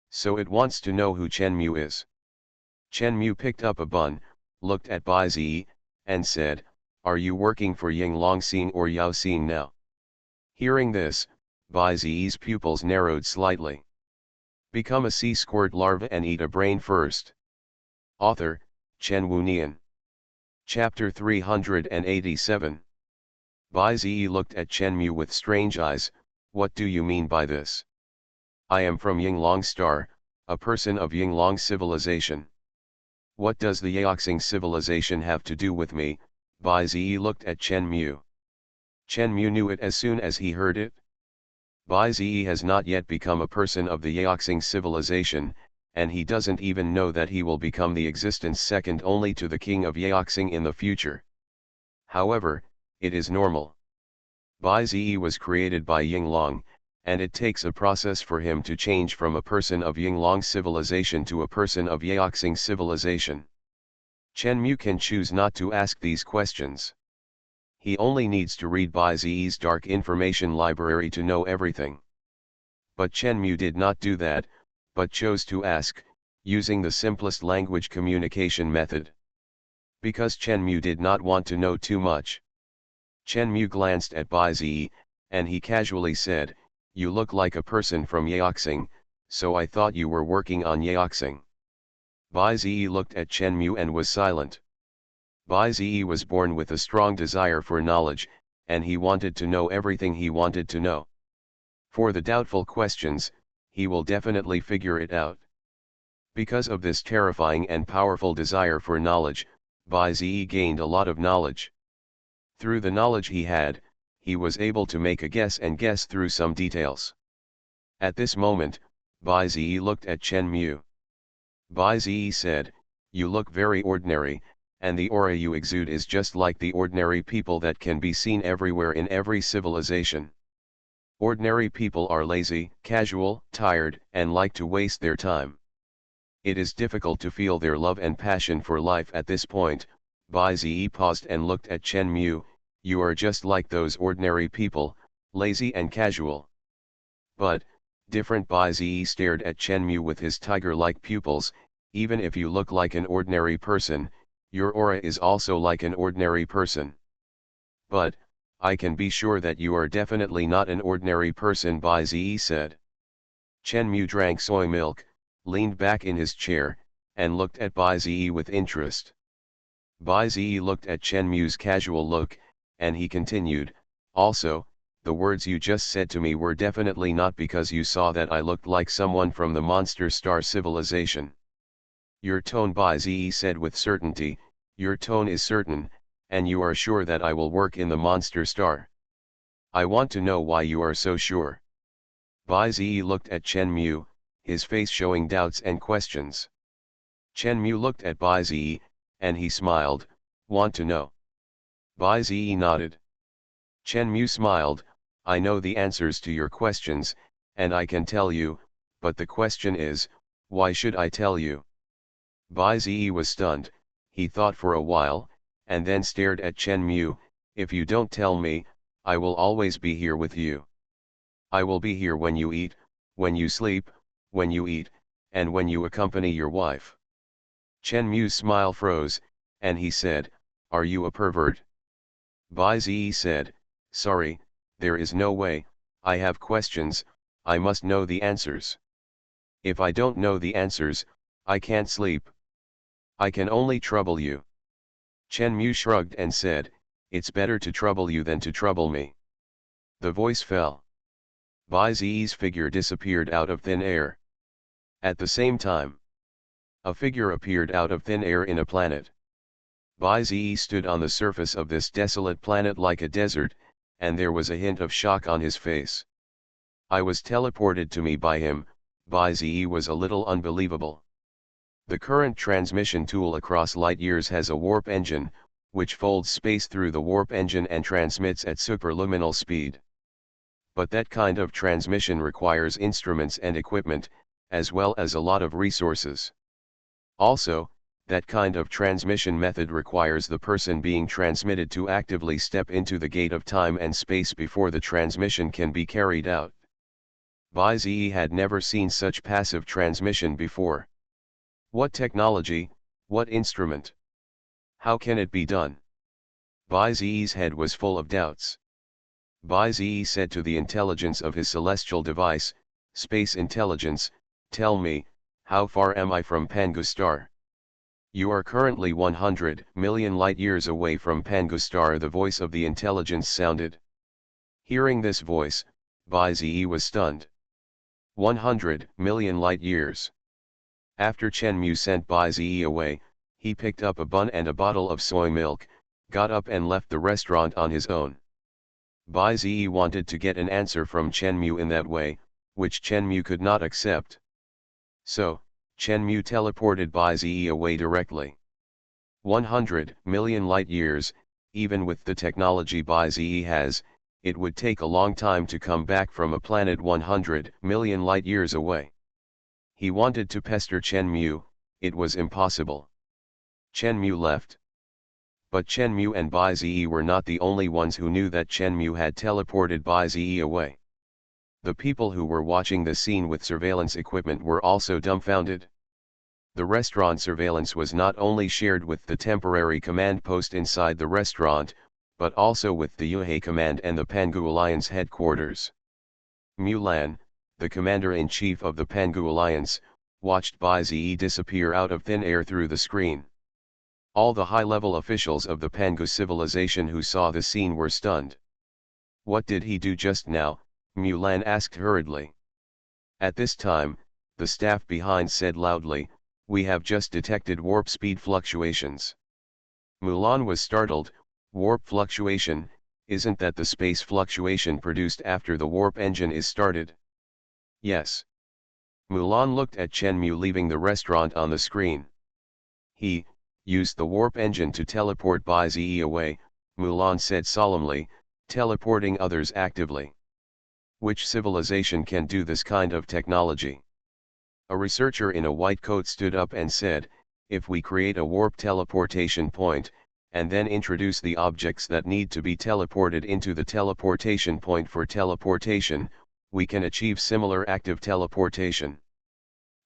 So it wants to know who Chen Mu is. Chen Mu picked up a bun, looked at Bai Zi, and said, "Are you working for Yinglong Xing or Yao Xing now?" Hearing this, Bai Zi's pupils narrowed slightly. Become a sea squirt larva and eat a brain first. Author, Chen Wunian. Chapter 387. Bai Zi looked at Chen Mu with strange eyes. "What do you mean by this?" "I am from Yinglong Star, a person of Yinglong civilization." "What does the Yaoxing civilization have to do with me?" Bai Zi looked at Chen Mu. Chen Mu knew it as soon as he heard it. Bai Zi has not yet become a person of the Yaoxing civilization, and he doesn't even know that he will become the existence second only to the king of Yaoxing in the future. However, it is normal. Bai Zi was created by Yinglong, and it takes a process for him to change from a person of Yinglong civilization to a person of Yaoxing civilization. Chen Mu can choose not to ask these questions. He only needs to read Bai Zi's dark information library to know everything. But Chen Mu did not do that, but chose to ask, using the simplest language communication method. Because Chen Mu did not want to know too much. Chen Mu glanced at Bai Ziyi, and he casually said, "You look like a person from Yaoxing, so I thought you were working on Yaoxing." Bai Ziyi looked at Chen Mu and was silent. Bai Ziyi was born with a strong desire for knowledge, and he wanted to know everything he wanted to know. For the doubtful questions, he will definitely figure it out. Because of this terrifying and powerful desire for knowledge, Bai Ziyi gained a lot of knowledge. Through the knowledge he had, he was able to make a guess and guess through some details. At this moment, Bai Ziyi looked at Chen Mu. Bai Ziyi said, "You look very ordinary, and the aura you exude is just like the ordinary people that can be seen everywhere in every civilization. Ordinary people are lazy, casual, tired, and like to waste their time. It is difficult to feel their love and passion for life." At this point, Bai Ziyi paused and looked at Chen Mu. "You are just like those ordinary people, lazy and casual." But, different. Bai Ziyi stared at Chen Mu with his tiger-like pupils. "Even if you look like an ordinary person, your aura is also like an ordinary person." "But, I can be sure that you are definitely not an ordinary person," Bai Ziyi said. Chen Mu drank soy milk, leaned back in his chair, and looked at Bai Ziyi with interest. Bai Ziyi looked at Chen Mu's casual look, and he continued, "Also, the words you just said to me were definitely not because you saw that I looked like someone from the Monster Star civilization." "Your tone," Bai Ziyi said with certainty, "your tone is certain, and you are sure that I will work in the Monster Star. I want to know why you are so sure." Bai Ziyi looked at Chen Mu, his face showing doubts and questions. Chen Mu looked at Bai Ziyi, and he smiled, "Want to know?" Bai Ziyi nodded. Chen Mu smiled, "I know the answers to your questions, and I can tell you, but the question is, why should I tell you?" Bai Ziyi was stunned. He thought for a while, and then stared at Chen Mu. "If you don't tell me, I will always be here with you. I will be here when you eat, when you sleep, when you eat, and when you accompany your wife." Chen Mu's smile froze, and he said, "Are you a pervert?" Bai Ziyi said, "Sorry, there is no way. I have questions, I must know the answers. If I don't know the answers, I can't sleep. I can only trouble you." Chen Mu shrugged and said, "It's better to trouble you than to trouble me." The voice fell. Bai Ziyi's figure disappeared out of thin air. At the same time, a figure appeared out of thin air in a planet. Bai Ziyi stood on the surface of this desolate planet like a desert, and there was a hint of shock on his face. "I was teleported to me by him." Bai Ziyi was a little unbelievable. The current transmission tool across light years has a warp engine, which folds space through the warp engine and transmits at superluminal speed. But that kind of transmission requires instruments and equipment, as well as a lot of resources. Also, that kind of transmission method requires the person being transmitted to actively step into the gate of time and space before the transmission can be carried out. Bai Ziyi had never seen such passive transmission before. What technology, what instrument? How can it be done? Bai Ziyi's head was full of doubts. Bai Ziyi said to the intelligence of his celestial device, "Space intelligence, tell me, how far am I from Pangu Star?" "You are currently 100 million light-years away from Pangu Star," the voice of the intelligence sounded. Hearing this voice, Bai Ziyi was stunned. 100 million light-years. After Chen Mu sent Bai Ziyi away, he picked up a bun and a bottle of soy milk, got up and left the restaurant on his own. Bai Ziyi wanted to get an answer from Chen Mu in that way, which Chen Mu could not accept. So, Chen Mu teleported Bai Ziyi away directly. 100 million light-years, even with the technology Bai Ziyi has, it would take a long time to come back from a planet 100 million light-years away. He wanted to pester Chen Mu, it was impossible. Chen Mu left. But Chen Mu and Bai Ziyi were not the only ones who knew that Chen Mu had teleported Bai Ziyi away. The people who were watching the scene with surveillance equipment were also dumbfounded. The restaurant surveillance was not only shared with the temporary command post inside the restaurant, but also with the Yuhei command and the Pangu Alliance headquarters. Mulan, the commander-in-chief of the Pangu Alliance, watched Bai Ziyi disappear out of thin air through the screen. All the high-level officials of the Pangu civilization who saw the scene were stunned. What did he do just now? Mulan asked hurriedly. At this time, the staff behind said loudly, "We have just detected warp speed fluctuations." Mulan was startled. Warp fluctuation, isn't that the space fluctuation produced after the warp engine is started? Yes. Mulan looked at Chenmu leaving the restaurant on the screen. He used the warp engine to teleport Bai Ziyi away, Mulan said solemnly, teleporting others actively. Which civilization can do this kind of technology? A researcher in a white coat stood up and said, if we create a warp teleportation point, and then introduce the objects that need to be teleported into the teleportation point for teleportation, we can achieve similar active teleportation.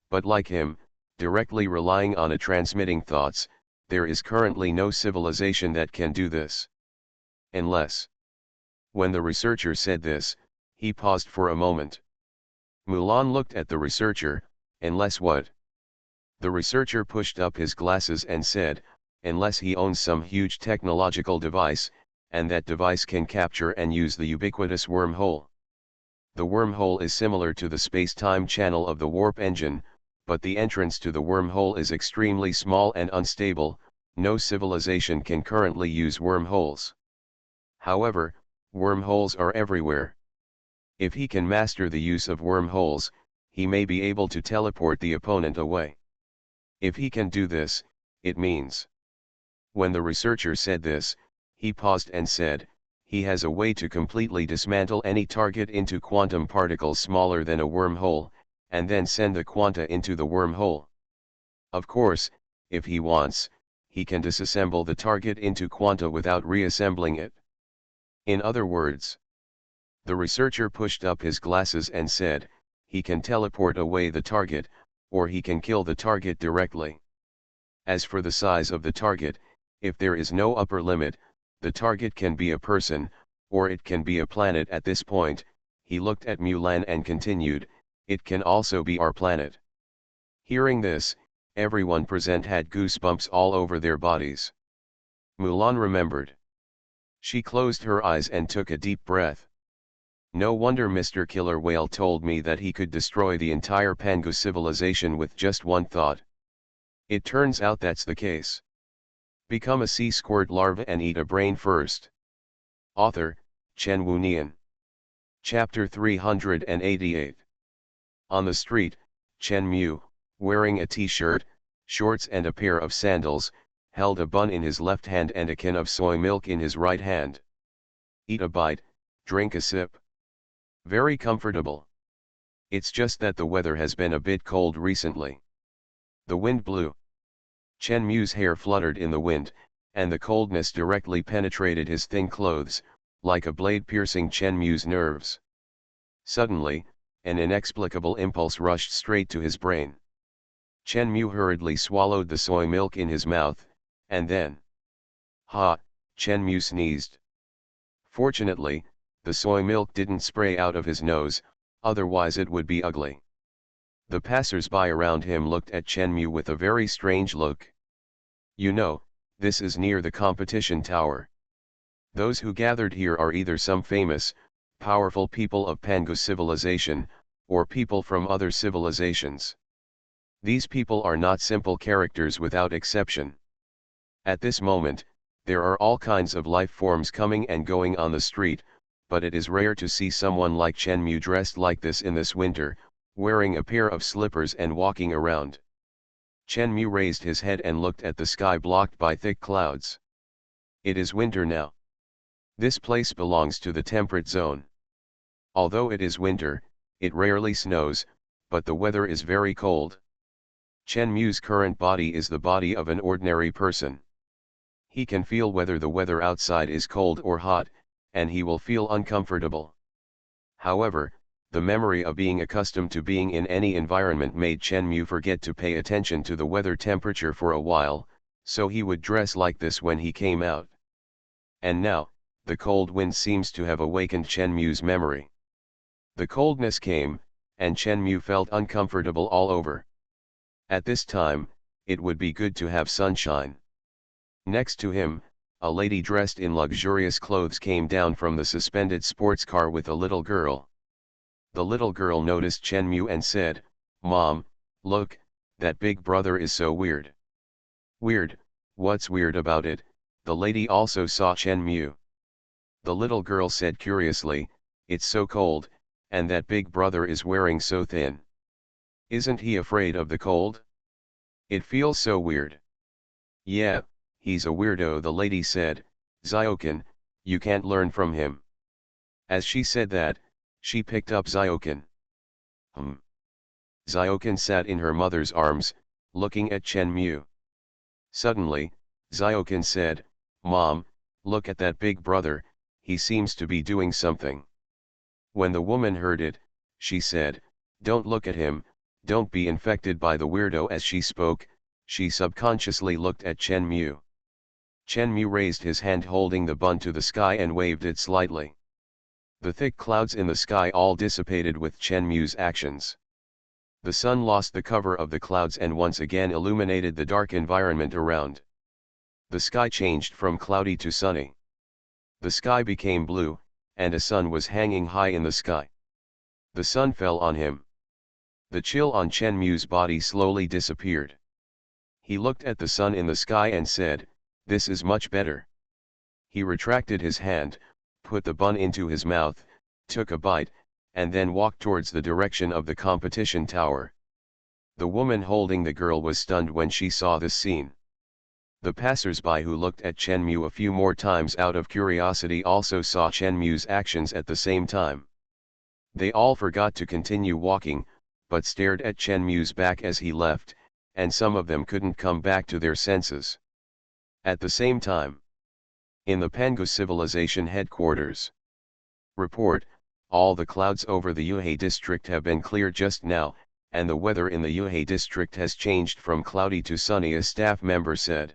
But like him, directly relying on a transmitting thoughts, there is currently no civilization that can do this. Unless. When the researcher said this, he paused for a moment. Mulan looked at the researcher. Unless what? The researcher pushed up his glasses and said, unless he owns some huge technological device, and that device can capture and use the ubiquitous wormhole. The wormhole is similar to the space-time channel of the warp engine, but the entrance to the wormhole is extremely small and unstable. No civilization can currently use wormholes. However, wormholes are everywhere. If he can master the use of wormholes, he may be able to teleport the opponent away. If he can do this, it means. When the researcher said this, he paused and said, he has a way to completely dismantle any target into quantum particles smaller than a wormhole, and then send the quanta into the wormhole. Of course, if he wants, he can disassemble the target into quanta without reassembling it. In other words, the researcher pushed up his glasses and said, he can teleport away the target, or he can kill the target directly. As for the size of the target, if there is no upper limit, the target can be a person, or it can be a planet. At this point, he looked at Mulan and continued, it can also be our planet. Hearing this, everyone present had goosebumps all over their bodies. Mulan remembered. She closed her eyes and took a deep breath. No wonder Mr. Killer Whale told me that he could destroy the entire Pangu civilization with just one thought. It turns out that's the case. Become a sea squirt larva and eat a brain first. Author, Chen Wunian. Chapter 388. On the street, Chen Mu, wearing a t-shirt, shorts and a pair of sandals, held a bun in his left hand and a can of soy milk in his right hand. Eat a bite, drink a sip. Very comfortable. It's just that the weather has been a bit cold recently. The wind blew. Chen Mu's hair fluttered in the wind, and the coldness directly penetrated his thin clothes, like a blade piercing Chen Mu's nerves. Suddenly, an inexplicable impulse rushed straight to his brain. Chen Mu hurriedly swallowed the soy milk in his mouth, and then. Ha! Chen Mu sneezed. Fortunately, the soy milk didn't spray out of his nose, otherwise it would be ugly. The passers-by around him looked at Chen Mu with a very strange look. You know, this is near the competition tower. Those who gathered here are either some famous, powerful people of Pangu civilization, or people from other civilizations. These people are not simple characters without exception. At this moment, there are all kinds of life forms coming and going on the street, but it is rare to see someone like Chen Mu dressed like this in this winter, wearing a pair of slippers and walking around. Chen Mu raised his head and looked at the sky blocked by thick clouds. It is winter now. This place belongs to the temperate zone. Although it is winter, it rarely snows, but the weather is very cold. Chen Mu's current body is the body of an ordinary person. He can feel whether the weather outside is cold or hot, and he will feel uncomfortable. However, The memory of being accustomed to being in any environment made Chen Mu forget to pay attention to the weather temperature for a while, so he would dress like this when he came out. And now, the cold wind seems to have awakened Chen Mu's memory. The coldness came, and Chen Mu felt uncomfortable all over. At this time, it would be good to have sunshine. Next to him, a lady dressed in luxurious clothes came down from the suspended sports car with a little girl. The little girl noticed Chen Mu and said, "Mom, look, that big brother is so weird." "Weird? What's weird about it?" The lady also saw Chen Mu. The little girl said curiously, "It's so cold, and that big brother is wearing so thin. Isn't he afraid of the cold? It feels so weird." "Yeah, he's a weirdo," the lady said. "Zioken, you can't learn from him." As she said that, she picked up Zioken. Zioken sat in her mother's arms, looking at Chen Mu. Suddenly, Zioken said, "Mom, look at that big brother, he seems to be doing something." When the woman heard it, she said, "Don't look at him, don't be infected by the weirdo." As she spoke, she subconsciously looked at Chen Mu. Chen Mu raised his hand holding the bun to the sky and waved it slightly. The thick clouds in the sky all dissipated with Chen Mu's actions. The sun lost the cover of the clouds and once again illuminated the dark environment around. The sky changed from cloudy to sunny. The sky became blue, and a sun was hanging high in the sky. The sun fell on him. The chill on Chen Mu's body slowly disappeared. He looked at the sun in the sky and said, "This is much better." He retracted his hand, put the bun into his mouth, took a bite, and then walked towards the direction of the competition tower. The woman holding the girl was stunned when she saw this scene. The passers-by who looked at Chen Mu a few more times out of curiosity also saw Chen Mu's actions at the same time. They all forgot to continue walking, but stared at Chen Mu's back as he left, and some of them couldn't come back to their senses. At the same time, in the Pangu civilization headquarters. Report, all the clouds over the Yuhei district have been cleared just now, and the weather in the Yuhei district has changed from cloudy to sunny, a staff member said.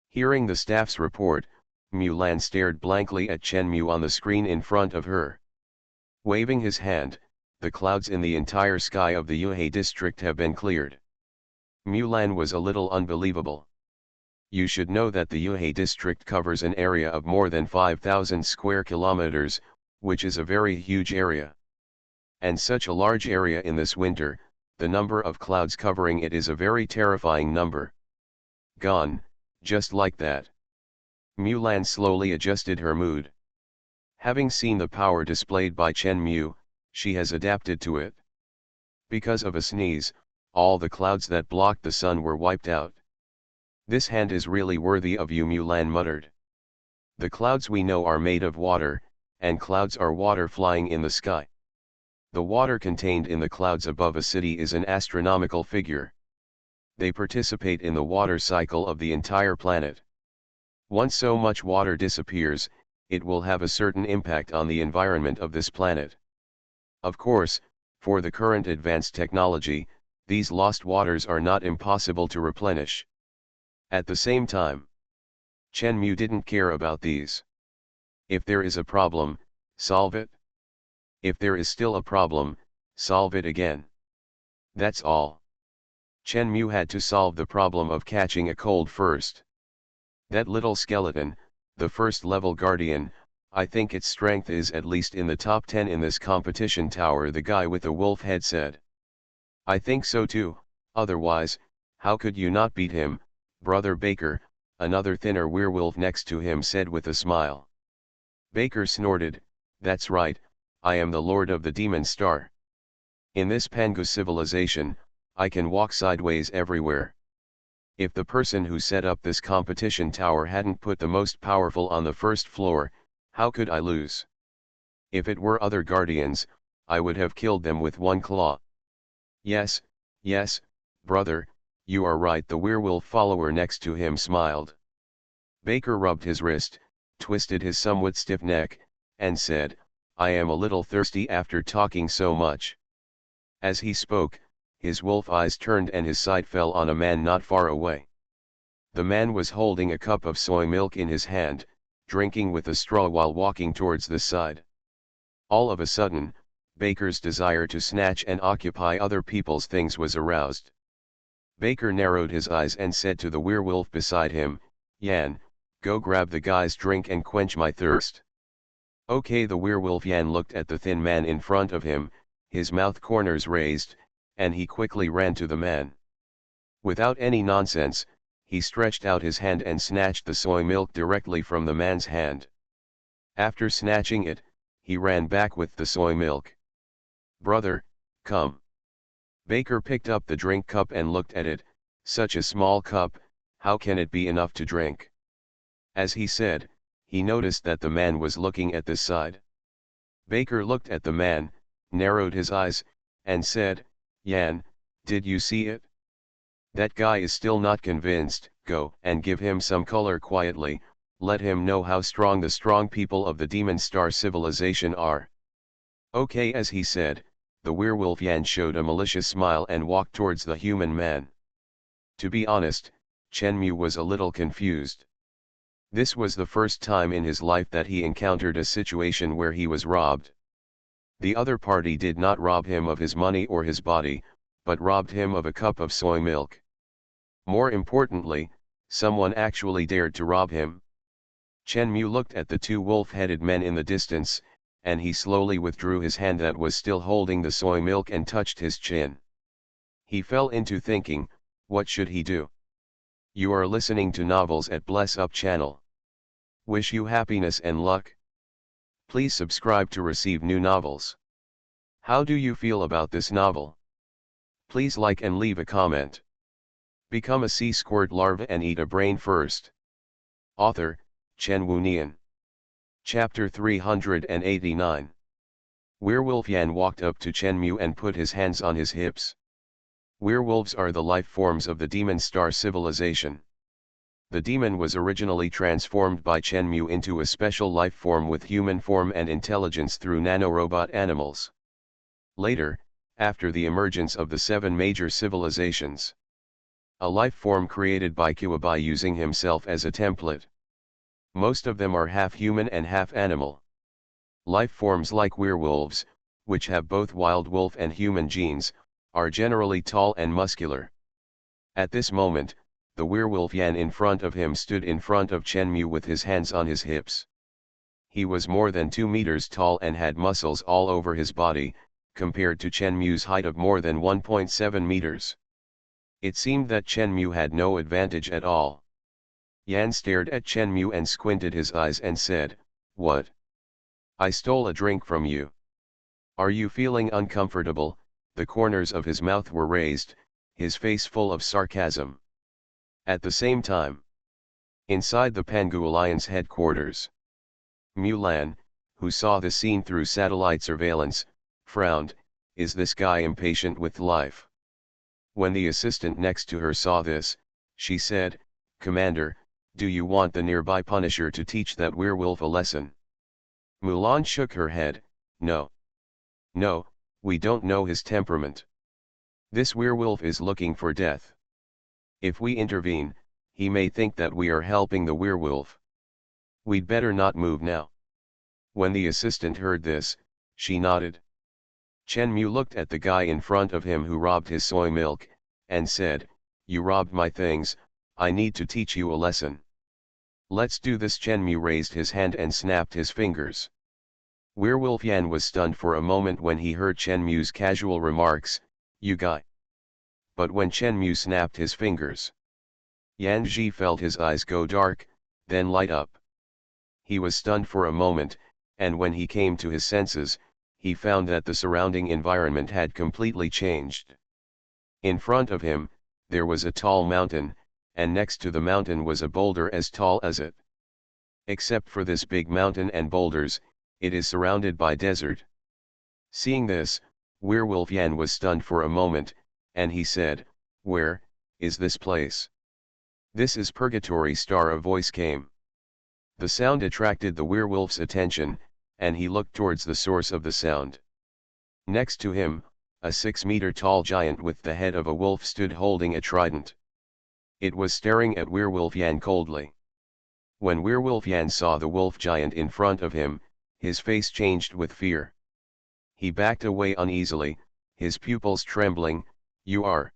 Hearing the staff's report, Mulan stared blankly at Chen Mu on the screen in front of her. Waving his hand, the clouds in the entire sky of the Yuhei district have been cleared. Mulan was a little unbelievable. You should know that the Yuhei district covers an area of more than 5,000 square kilometers, which is a very huge area. And such a large area in this winter, the number of clouds covering it is a very terrifying number. Gone, just like that. Mulan slowly adjusted her mood. Having seen the power displayed by Chen Mu, she has adapted to it. Because of a sneeze, all the clouds that blocked the sun were wiped out. "This hand is really worthy of you," Mulan muttered. "The clouds we know are made of water, and clouds are water flying in the sky. The water contained in the clouds above a city is an astronomical figure. They participate in the water cycle of the entire planet. Once so much water disappears, it will have a certain impact on the environment of this planet. Of course, for the current advanced technology, these lost waters are not impossible to replenish. At the same time, Chen Mu didn't care about these. If there is a problem, solve it. If there is still a problem, solve it again. That's all. Chen Mu had to solve the problem of catching a cold first. That little skeleton, the first level guardian, I think its strength is at least in the top 10 in this competition tower, the guy with the wolf head said. I think so too, otherwise, how could you not beat him, Brother Baker? Another thinner werewolf next to him said with a smile. Baker snorted, that's right, I am the Lord of the Demon Star. In this Pangu civilization, I can walk sideways everywhere. If the person who set up this competition tower hadn't put the most powerful on the first floor, how could I lose? If it were other guardians, I would have killed them with one claw. Yes, yes, brother, you are right, the werewolf follower next to him smiled. Baker rubbed his wrist, twisted his somewhat stiff neck, and said, I am a little thirsty after talking so much. As he spoke, his wolf eyes turned and his sight fell on a man not far away. The man was holding a cup of soy milk in his hand, drinking with a straw while walking towards the side. All of a sudden, Baker's desire to snatch and occupy other people's things was aroused. Baker narrowed his eyes and said to the werewolf beside him, "Yan, go grab the guy's drink and quench my thirst." Okay, the werewolf Yan looked at the thin man in front of him, his mouth corners raised, and he quickly ran to the man. Without any nonsense, he stretched out his hand and snatched the soy milk directly from the man's hand. After snatching it, he ran back with the soy milk. "Brother, come." Baker picked up the drink cup and looked at it. "Such a small cup, how can it be enough to drink?" As he said, he noticed that the man was looking at this side. Baker looked at the man, narrowed his eyes, and said, "Yan, did you see it? That guy is still not convinced. Go and give him some color quietly, let him know how strong the strong people of the Demon Star civilization are." Okay, as he said, the werewolf Yan showed a malicious smile and walked towards the human man. To be honest, Chenmu was a little confused. This was the first time in his life that he encountered a situation where he was robbed. The other party did not rob him of his money or his body, but robbed him of a cup of soy milk. More importantly, someone actually dared to rob him. Chenmu looked at the two wolf-headed men in the distance, and he slowly withdrew his hand that was still holding the soy milk and touched his chin. He fell into thinking, what should he do? You are listening to Novels at Bless Up channel. Wish you happiness and luck. Please subscribe to receive new novels. How do you feel about this novel? Please like and leave a comment. Become a sea squirt larva and eat a brain first. Author, Chen Wunian. Chapter 389. Werewolf Yan walked up to Chenmu and put his hands on his hips. Werewolves are the life forms of the Demon Star civilization. The demon was originally transformed by Chenmu into a special life form with human form and intelligence through nanorobot animals. Later, after the emergence of the 7 major civilizations, a life form created by Kua by using himself as a template. Most of them are half human and half animal. Life forms like werewolves, which have both wild wolf and human genes, are generally tall and muscular. At this moment, the werewolf Yan in front of him stood in front of Chenmu with his hands on his hips. He was more than 2 meters tall and had muscles all over his body, compared to Chenmu's height of more than 1.7 meters. It seemed that Chenmu had no advantage at all. Yan stared at Chenmu and squinted his eyes and said, "What? I stole a drink from you. Are you feeling uncomfortable?" The corners of his mouth were raised, his face full of sarcasm. At the same time, inside the Pangu Alliance headquarters, Mulan, who saw the scene through satellite surveillance, frowned. Is this guy impatient with life? When the assistant next to her saw this, she said, "Commander, do you want the nearby Punisher to teach that werewolf a lesson?" Mulan shook her head. No. No, we don't know his temperament. This werewolf is looking for death. If we intervene, he may think that we are helping the werewolf. We'd better not move now." When the assistant heard this, she nodded. Chenmu looked at the guy in front of him who robbed his soy milk, and said, "You robbed my things, I need to teach you a lesson. Let's do this." Chenmu raised his hand and snapped his fingers. Werewolf Yan was stunned for a moment when he heard Chenmu's casual remarks, "You guy." But when Chenmu snapped his fingers, Yan Ji felt his eyes go dark, then light up. He was stunned for a moment, and when he came to his senses, he found that the surrounding environment had completely changed. In front of him, there was a tall mountain, and next to the mountain was a boulder as tall as it. Except for this big mountain and boulders, it is surrounded by desert. Seeing this, Werewolf Yan was stunned for a moment, and he said, "Where is this place?" "This is Purgatory Star," a voice came. The sound attracted the werewolf's attention, and he looked towards the source of the sound. Next to him, a 6-meter-tall giant with the head of a wolf stood holding a trident. It was staring at Werewolf Yan coldly. When Werewolf Yan saw the wolf giant in front of him, his face changed with fear. He backed away uneasily, his pupils trembling. "You are?"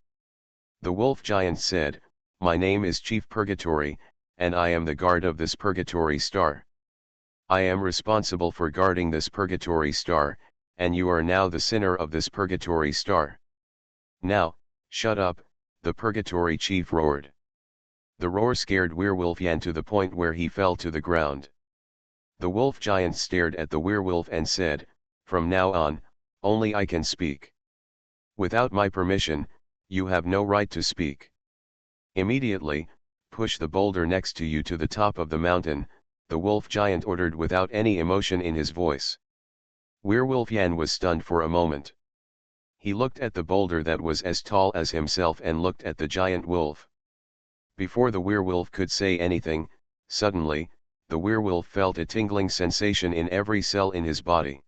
The wolf giant said, "My name is Chief Purgatory, and I am the guard of this Purgatory Star. I am responsible for guarding this Purgatory Star, and you are now the sinner of this Purgatory Star. Now, shut up," the Purgatory Chief roared. The roar scared Werewolf Yan to the point where he fell to the ground. The wolf giant stared at the werewolf and said, "From now on, only I can speak. Without my permission, you have no right to speak. Immediately, push the boulder next to you to the top of the mountain," the wolf giant ordered without any emotion in his voice. Werewolf Yan was stunned for a moment. He looked at the boulder that was as tall as himself and looked at the giant wolf. Before the werewolf could say anything, suddenly, the werewolf felt a tingling sensation in every cell in his body.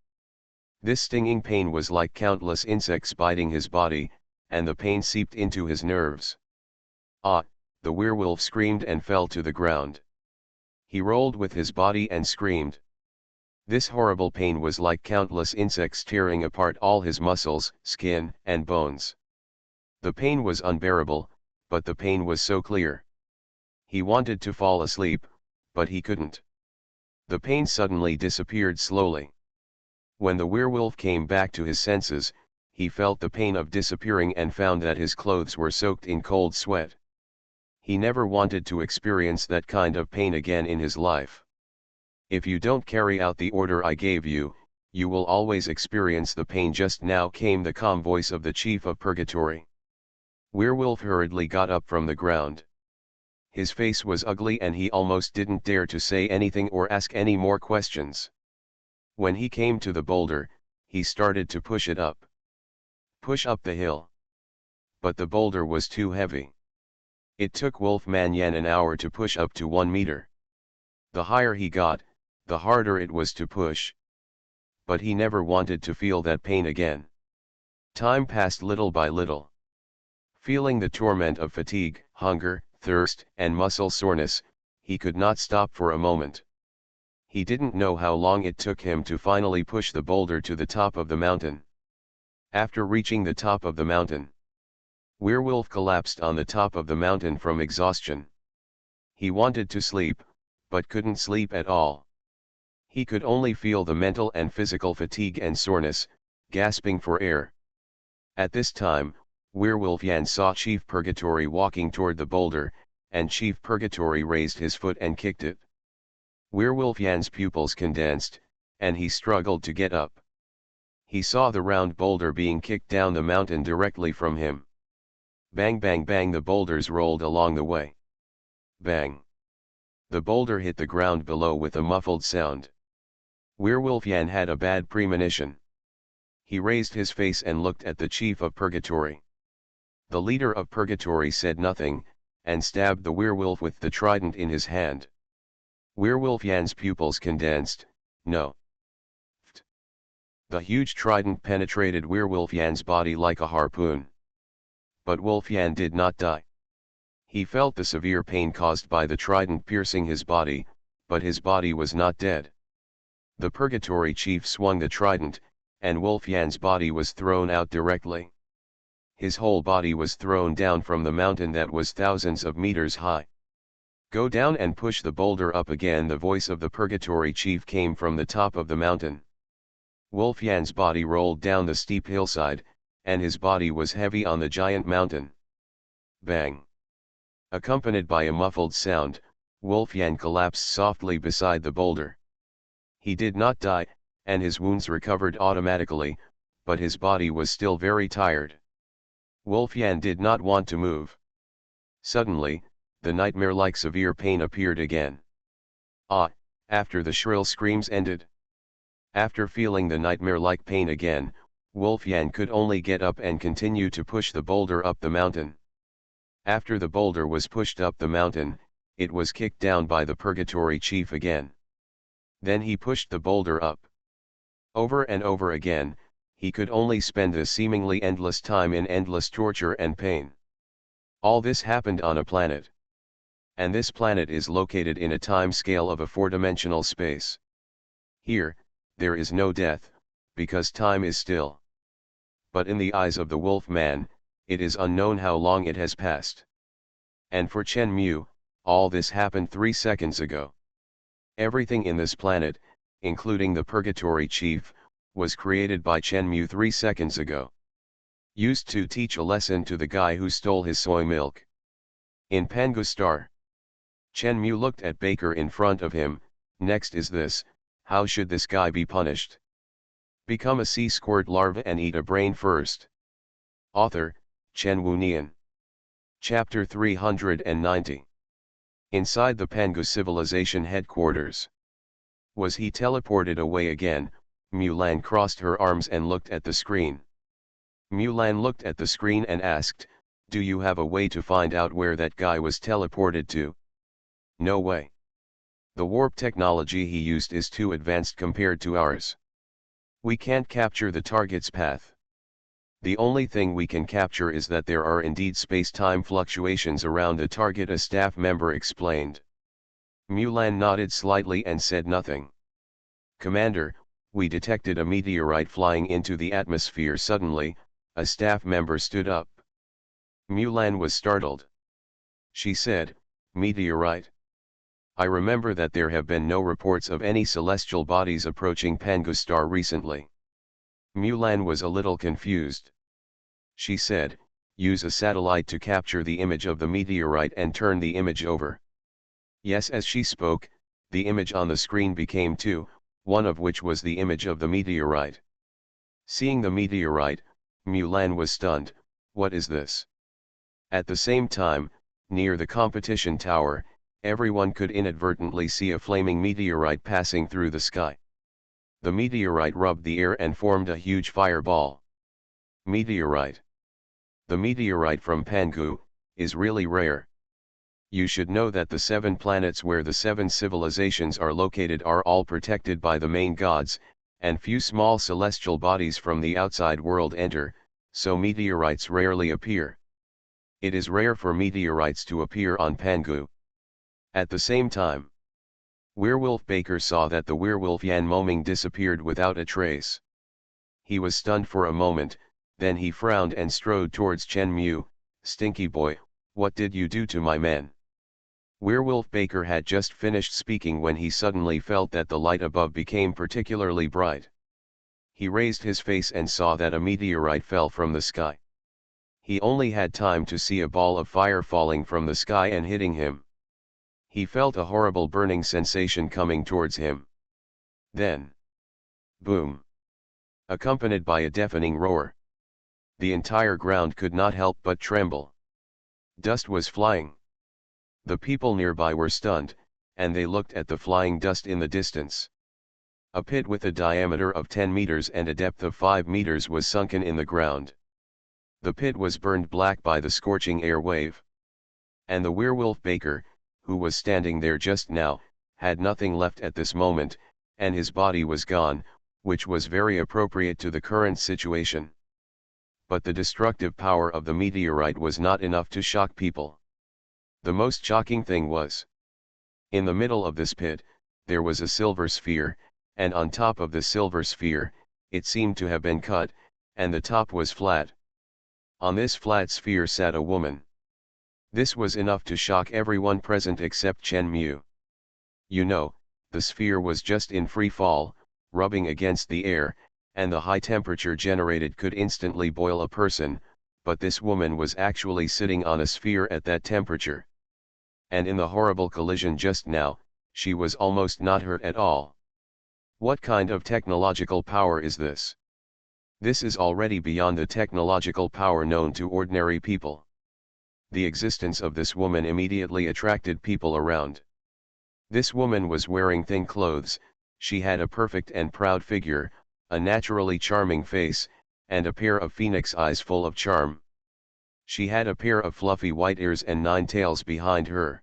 This stinging pain was like countless insects biting his body, and the pain seeped into his nerves. "Ah!" the werewolf screamed and fell to the ground. He rolled with his body and screamed. This horrible pain was like countless insects tearing apart all his muscles, skin, and bones. The pain was unbearable, but the pain was so clear. He wanted to fall asleep, but he couldn't. The pain suddenly disappeared slowly. When the werewolf came back to his senses, he felt the pain of disappearing and found that his clothes were soaked in cold sweat. He never wanted to experience that kind of pain again in his life. "If you don't carry out the order I gave you, you will always experience the pain." Just now came the calm voice of the Chief of Purgatory. Werewolf hurriedly got up from the ground. His face was ugly and he almost didn't dare to say anything or ask any more questions. When he came to the boulder, he started to push it up. Push up the hill. But the boulder was too heavy. It took Wolfman Yan an hour to push up to 1 meter. The higher he got, the harder it was to push. But he never wanted to feel that pain again. Time passed little by little. Feeling the torment of fatigue, hunger, thirst, and muscle soreness, he could not stop for a moment. He didn't know how long it took him to finally push the boulder to the top of the mountain. After reaching the top of the mountain, Werewolf collapsed on the top of the mountain from exhaustion. He wanted to sleep, but couldn't sleep at all. He could only feel the mental and physical fatigue and soreness, gasping for air. At this time, Werewolf Yan saw Chief Purgatory walking toward the boulder, and Chief Purgatory raised his foot and kicked it. Werewolf Yan's pupils condensed, and he struggled to get up. He saw the round boulder being kicked down the mountain directly from him. Bang bang bang, the boulders rolled along the way. Bang! The boulder hit the ground below with a muffled sound. Werewolf Yan had a bad premonition. He raised his face and looked at the Chief of Purgatory. The leader of Purgatory said nothing, and stabbed the werewolf with the trident in his hand. Werewolf Yan's pupils condensed. No. The huge trident penetrated Werewolf Yan's body like a harpoon. But Wolf Yan did not die. He felt the severe pain caused by the trident piercing his body, but his body was not dead. The Purgatory Chief swung the trident, and Wolf Yan's body was thrown out directly. His whole body was thrown down from the mountain that was thousands of meters high. "Go down and push the boulder up again," the voice of the Purgatory Chief came from the top of the mountain. Wolf Yan's body rolled down the steep hillside, and his body was heavy on the giant mountain. Bang! Accompanied by a muffled sound, Wolf Yan collapsed softly beside the boulder. He did not die, and his wounds recovered automatically, but his body was still very tired. Wolf Yan did not want to move. Suddenly, the nightmare-like severe pain appeared again. Ah! After the shrill screams ended. After feeling the nightmare-like pain again, Wolf Yan could only get up and continue to push the boulder up the mountain. After the boulder was pushed up the mountain, it was kicked down by the Purgatory Chief again. Then he pushed the boulder up. Over and over again, he could only spend this seemingly endless time in endless torture and pain. All this happened on a planet. And this planet is located in a time scale of a four-dimensional space. Here, there is no death, because time is still. But in the eyes of the wolf man, it is unknown how long it has passed. And for Chen Mu, all this happened 3 seconds ago. Everything in this planet, including the Purgatory Chief, was created by Chen Mu 3 seconds ago. Used to teach a lesson to the guy who stole his soy milk. In Pangu Star. Chen Mu looked at Baker in front of him. Next is this, how should this guy be punished? Become a sea squirt larva and eat a brain first. Author, Chen Wunian. Chapter 390. Inside the Pangu civilization headquarters. Was he teleported away again? Mulan crossed her arms and looked at the screen. Mulan looked at the screen and asked, do you have a way to find out where that guy was teleported to? No way. The warp technology he used is too advanced compared to ours. We can't capture the target's path. The only thing we can capture is that there are indeed space-time fluctuations around the target, a staff member explained. Mulan nodded slightly and said nothing. Commander, we detected a meteorite flying into the atmosphere suddenly. A staff member stood up. Mulan was startled. She said, meteorite? I remember that there have been no reports of any celestial bodies approaching Pangu Star recently. Mulan was a little confused. She said, use a satellite to capture the image of the meteorite and turn the image over. Yes, as she spoke, the image on the screen became two, one of which was the image of the meteorite. Seeing the meteorite, Mulan was stunned. What is this? At the same time, near the competition tower, everyone could inadvertently see a flaming meteorite passing through the sky. The meteorite rubbed the air and formed a huge fireball. Meteorite. The meteorite from Pangu is really rare. You should know that the 7 planets where the 7 civilizations are located are all protected by the main gods, and few small celestial bodies from the outside world enter, so meteorites rarely appear. It is rare for meteorites to appear on Pangu. At the same time, Werewolf Baker saw that the werewolf Yan Moming disappeared without a trace. He was stunned for a moment, then he frowned and strode towards Chen Mu. Stinky boy, what did you do to my men? Werewolf Baker had just finished speaking when he suddenly felt that the light above became particularly bright. He raised his face and saw that a meteorite fell from the sky. He only had time to see a ball of fire falling from the sky and hitting him. He felt a horrible burning sensation coming towards him. Then, boom! Accompanied by a deafening roar. The entire ground could not help but tremble. Dust was flying. The people nearby were stunned, and they looked at the flying dust in the distance. A pit with a diameter of 10 meters and a depth of 5 meters was sunken in the ground. The pit was burned black by the scorching air wave. And the werewolf Baker, who was standing there just now, had nothing left at this moment, and his body was gone, which was very appropriate to the current situation. But the destructive power of the meteorite was not enough to shock people. The most shocking thing was, in the middle of this pit, there was a silver sphere, and on top of the silver sphere, it seemed to have been cut, and the top was flat. On this flat sphere sat a woman. This was enough to shock everyone present except Chen Mu. You know, the sphere was just in free fall, rubbing against the air, and the high temperature generated could instantly boil a person, but this woman was actually sitting on a sphere at that temperature. And in the horrible collision just now, she was almost not hurt at all. What kind of technological power is this? This is already beyond the technological power known to ordinary people. The existence of this woman immediately attracted people around. This woman was wearing thin clothes, she had a perfect and proud figure, a naturally charming face, and a pair of phoenix eyes full of charm. She had a pair of fluffy white ears and 9 tails behind her.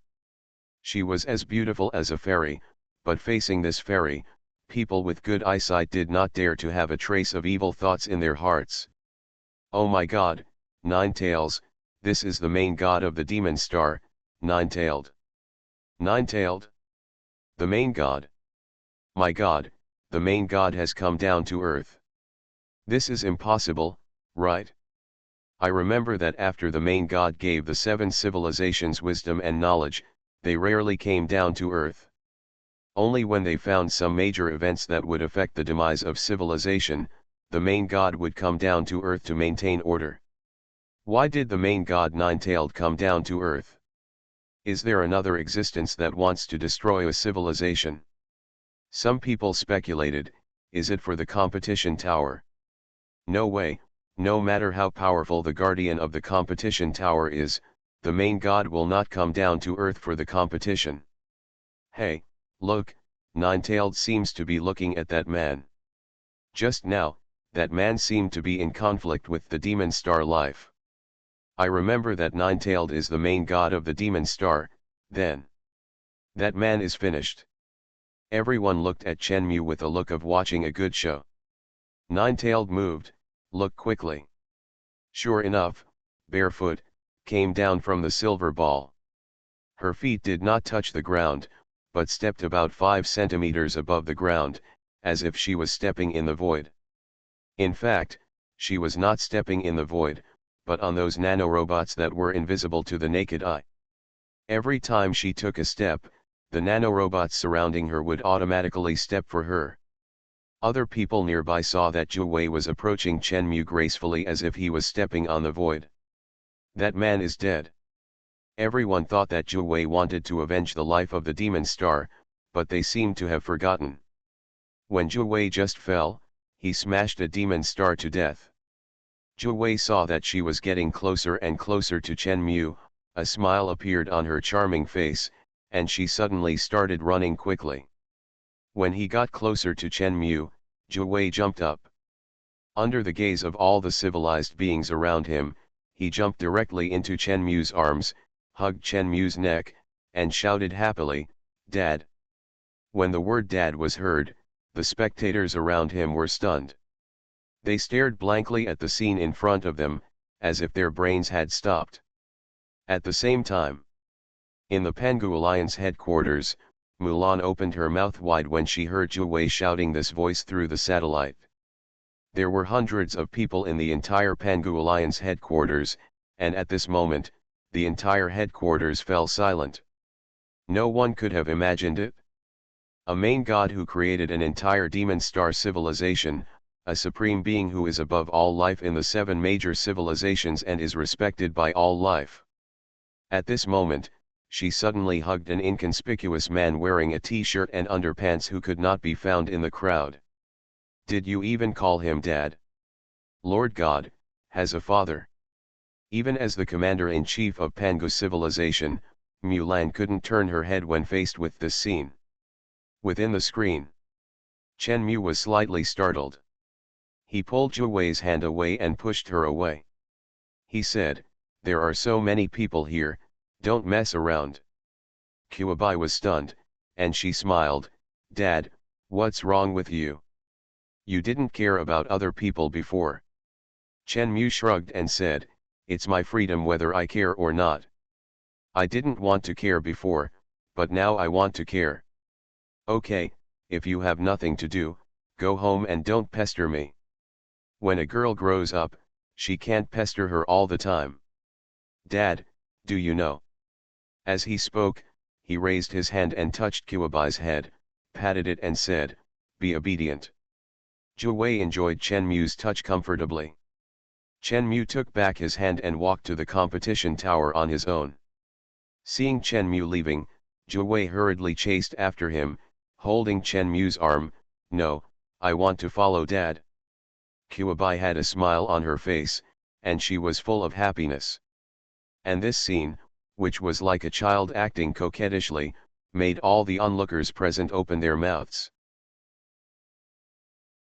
She was as beautiful as a fairy, but facing this fairy, People with good eyesight did not dare to have a trace of evil thoughts in their hearts. Oh my God, Nine Tails, this is the main god of the demon star, Nine-tailed. Nine-tailed? The main god. My God, the main god has come down to earth. This is impossible, right? I remember that after the main god gave the 7 civilizations wisdom and knowledge, they rarely came down to earth. Only when they found some major events that would affect the demise of civilization, the main god would come down to earth to maintain order. Why did the main god Nine-tailed come down to earth? Is there another existence that wants to destroy a civilization? Some people speculated, is it for the competition tower? No way, no matter how powerful the guardian of the competition tower is, the main god will not come down to earth for the competition. Hey, look, Nine-tailed seems to be looking at that man. Just now, that man seemed to be in conflict with the demon star life. I remember that Nine-tailed is the main god of the demon star, then. That man is finished. Everyone looked at Shenmue with a look of watching a good show. Nine-tailed moved, looked quickly. Sure enough, barefoot, came down from the silver ball. Her feet did not touch the ground, but stepped about 5 centimeters above the ground, as if she was stepping in the void. In fact, she was not stepping in the void, but on those nanorobots that were invisible to the naked eye. Every time she took a step, the nanorobots surrounding her would automatically step for her. Other people nearby saw that Zhu Wei was approaching Shenmue gracefully as if he was stepping on the void. That man is dead. Everyone thought that Zhu Wei wanted to avenge the life of the demon star, but they seemed to have forgotten. When Zhu Wei just fell, he smashed a demon star to death. Zhu Wei saw that she was getting closer and closer to Shenmue, a smile appeared on her charming face, and she suddenly started running quickly. When he got closer to Shenmue, Zhu Wei jumped up. Under the gaze of all the civilized beings around him, he jumped directly into Shenmue's arms, hugged Shenmue's neck, and shouted happily, "Dad!" When the word "Dad" was heard, the spectators around him were stunned. They stared blankly at the scene in front of them, as if their brains had stopped. At the same time, in the Pangu Alliance headquarters, Mulan opened her mouth wide when she heard Zhu Wei shouting this voice through the satellite. There were hundreds of people in the entire Pangu Alliance headquarters, and at this moment, the entire headquarters fell silent. No one could have imagined it. A main god who created an entire demon star civilization, a supreme being who is above all life in the 7 major civilizations and is respected by all life. At this moment, she suddenly hugged an inconspicuous man wearing a t-shirt and underpants who could not be found in the crowd. Did you even call him Dad? Lord God, has a father. Even as the commander-in-chief of Pangu civilization, Mulan couldn't turn her head when faced with this scene. Within the screen, Shenmue was slightly startled. He pulled Zhu Wei's hand away and pushed her away. He said, "There are so many people here, don't mess around." Qiubai was stunned, and she smiled, "Dad, what's wrong with you? You didn't care about other people before." Shenmue shrugged and said, "It's my freedom whether I care or not. I didn't want to care before, but now I want to care. Okay, if you have nothing to do, go home and don't pester me. When a girl grows up, she can't pester her all the time. Dad, do you know?" As he spoke, he raised his hand and touched Qiubai's head, patted it and said, "Be obedient." Zhu Wei enjoyed Shenmue's touch comfortably. Shenmue took back his hand and walked to the competition tower on his own. Seeing Shenmue leaving, Zhu Wei hurriedly chased after him, holding Shenmue's arm. "No, I want to follow Dad." Qiubai had a smile on her face, and she was full of happiness. And this scene, which was like a child acting coquettishly, made all the onlookers present open their mouths.